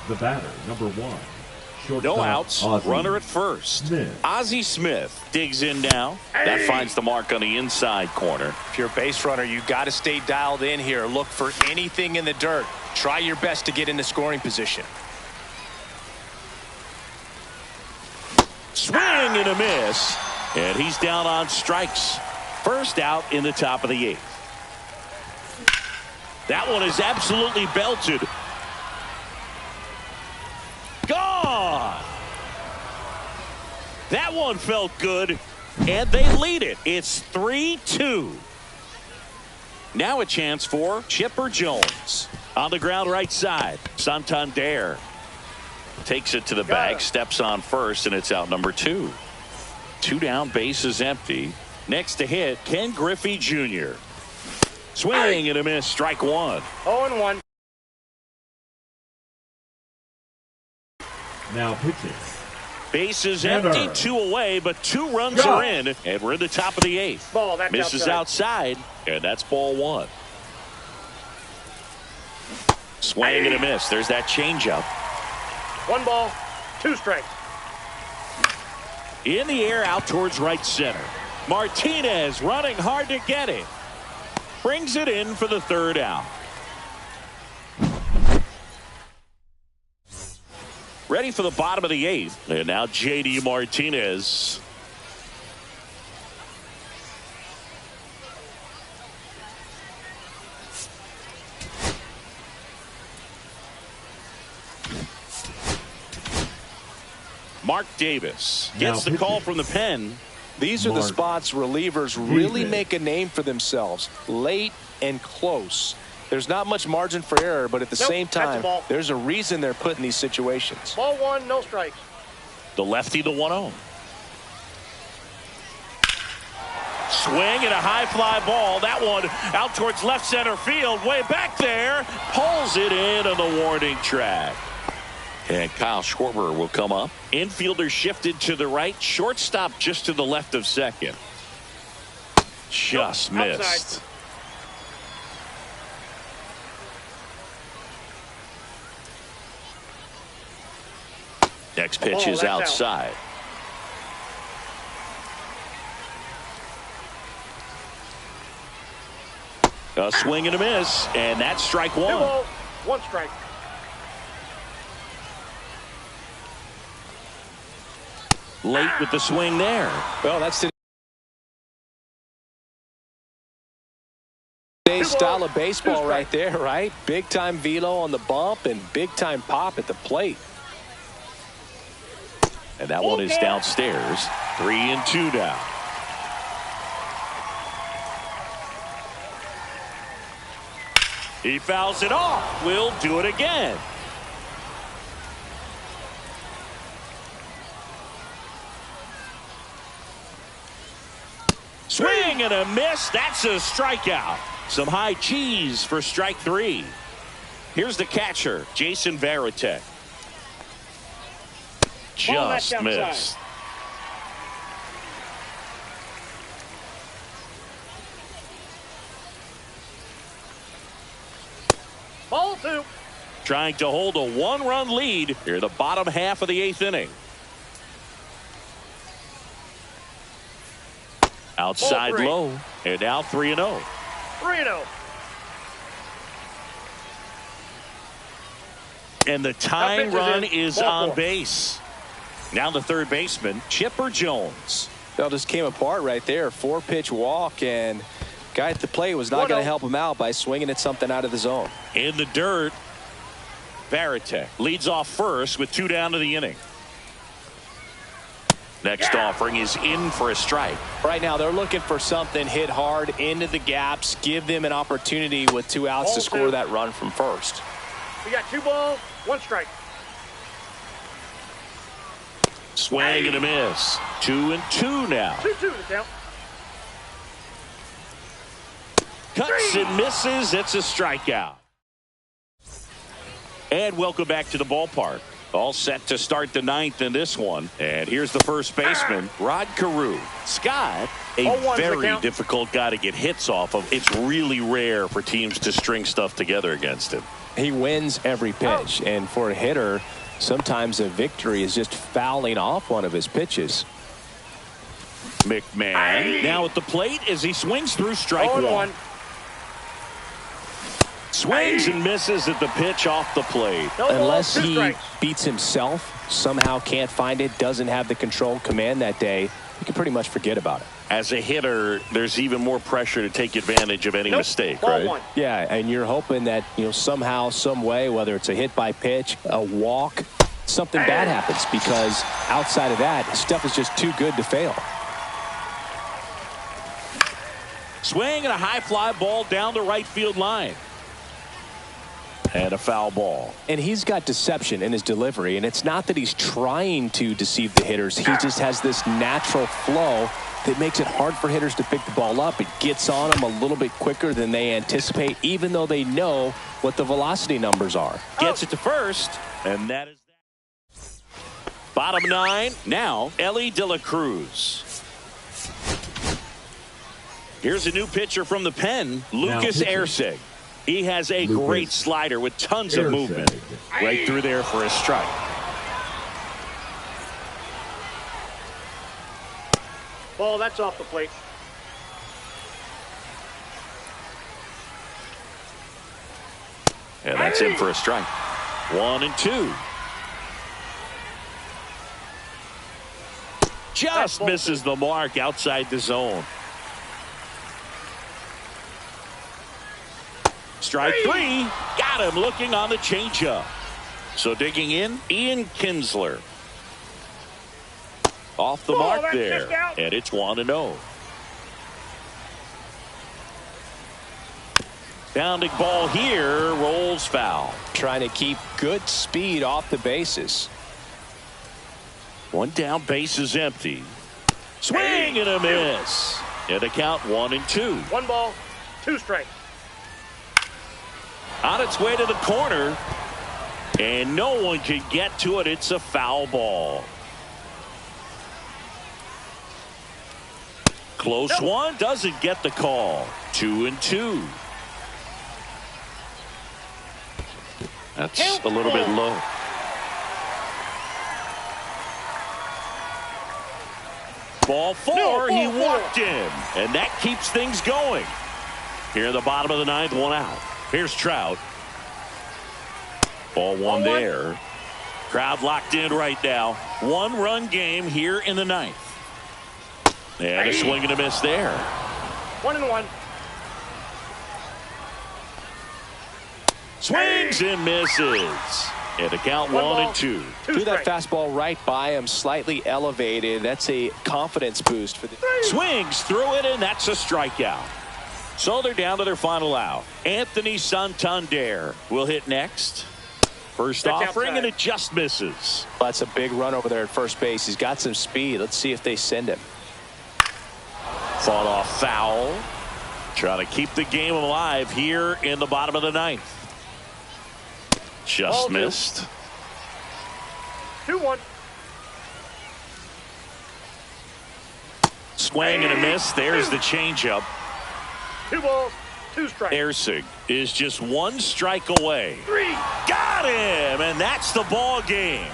The batter, number 1. No outs. Ozzie Runner at first. Smith. Ozzie Smith digs in now. That finds the mark on the inside corner. If you're a base runner, you got to stay dialed in here. Look for anything in the dirt. Try your best to get into scoring position. Swing and a miss. And he's down on strikes. First out in the top of the 8th. That one is absolutely belted. Gone. That one felt good, and they lead it. It's 3-2. Now a chance for Chipper Jones. On the ground right side. Santander takes it to the bag, steps on first, and it's out number 2. 2 down, base is empty. Next to hit, Ken Griffey Jr. Swing and a miss, strike 1. 0-1. Now pitching. Base is empty, 2 away, but 2 runs are in, and we're in the top of the 8th. Ball, that's misses outside, and that's ball 1. Swing and a miss. There's that changeup. 1 ball, 2 strikes. In the air, out towards right center. Martinez running hard to get it. Brings it in for the 3rd out. Ready for the bottom of the 8th. And now J.D. Martinez. Mark Davis gets the call from the pen. These are the spots relievers really make a name for themselves. Late and close. There's not much margin for error, but at the same time, there's a reason they're put in these situations. Ball 1, no strikes. The lefty, the 1-0. Swing and a high fly ball. That one out towards left center field. Way back there. Pulls it in on the warning track. And Kyle Schwarber will come up. Infielder shifted to the right. Shortstop just to the left of second. Just missed. Outside. Next pitch Oh, is that's out. outside. A swing and a miss, and that's strike 2 one. balls, 1 strike. Late with the swing there. Well, that's today's style of baseball right there, right? Big time velo on the bump and big time pop at the plate. And that one is downstairs. 3-2 now. He fouls it off. We'll do it again. Swing and a miss. That's a strikeout. Some high cheese for strike 3. Here's the catcher, Jason Varitek. Just missed. Ball 2. Trying to hold a 1-run lead here in the bottom half of the 8th inning. Outside Ball 3. low, and now 3-0. 3-0. And the tying run is Ball on 4. base. Now the third baseman, Chipper Jones. That just came apart right there. 4-pitch walk, and guy at the plate was not going to help him out by swinging at something out of the zone. In the dirt, Varitek leads off first with 2 down to the inning. Next offering is in for a strike. Right now they're looking for something hit hard into the gaps, give them an opportunity with 2 outs to Ball score 2. that run from first. We got 2 balls, 1 strike. Swing and a miss. 2-2 now. 2-2 the count. Cuts and misses. It's a strikeout. And welcome back to the ballpark. All set to start the 9th in this one. And here's the first baseman, Rod Carew. Scott, a 0-1's the very count. difficult guy to get hits off of. It's really rare for teams to string stuff together against him. He wins every pitch, and for a hitter, sometimes a victory is just fouling off one of his pitches. McMahon now at the plate as he swings through strike 1. 0-1. Swings and misses at the pitch off the plate. No Unless balls, 2 he strikes. beats himself, somehow can't find it, doesn't have the control command that day, you can pretty much forget about it. As a hitter, there's even more pressure to take advantage of any Nope. mistake, Ball right? 1. Yeah, and you're hoping that, somehow, some way, whether it's a hit by pitch, a walk, something bad happens, because outside of that, stuff is just too good to fail. Swing and a high fly ball down the right field line. And a foul ball. And he's got deception in his delivery, and it's not that he's trying to deceive the hitters. He just has this natural flow that makes it hard for hitters to pick the ball up. It gets on them a little bit quicker than they anticipate, even though they know what the velocity numbers are. Gets it to first, and that is that. Bottom 9, now Elly De La Cruz. Here's a new pitcher from the pen, Lucas pitching. Erceg. He has a Lucas great slider with tons of Erceg. movement. Right through there for a strike. Ball, that's off the plate. And that's in for a strike. 1-2. Just misses the mark outside the zone. Strike 3. Got him looking on the changeup. So digging in, Ian Kinsler. Off the mark that's there. just out. And it's 1-0. Pounding ball here, rolls foul. Trying to keep good speed off the bases. One down, base is empty. Swing and a miss. And the count 1-2. 1 ball, 2 strikes. On its way to the corner. And no one can get to it. It's a foul ball. Close one, doesn't get the call. 2-2. That's a little bit low. Ball four, No, he ball four. walked in, and that keeps things going. Here in the bottom of the ninth, one out. Here's Trout. Ball one there. Crowd locked in right now. One-run game here in the ninth. And a swing and a miss there. 1-1. Swings and misses. And the count 1-2. Threw that fastball right by him, slightly elevated. That's a confidence boost for the Swings through it, and that's a strikeout. So they're down to their final out. Anthony Santander will hit next. First That's offering, outside. and it just misses. That's a big run over there at first base. He's got some speed. Let's see if they send him. Fought off foul. Trying to keep the game alive here in the bottom of the ninth. Just Ball two. missed. 2-1. Swing and a miss. There's the changeup. 2 balls, 2 strikes. Ersig is just one strike away. 3. Got him, and that's the ball game.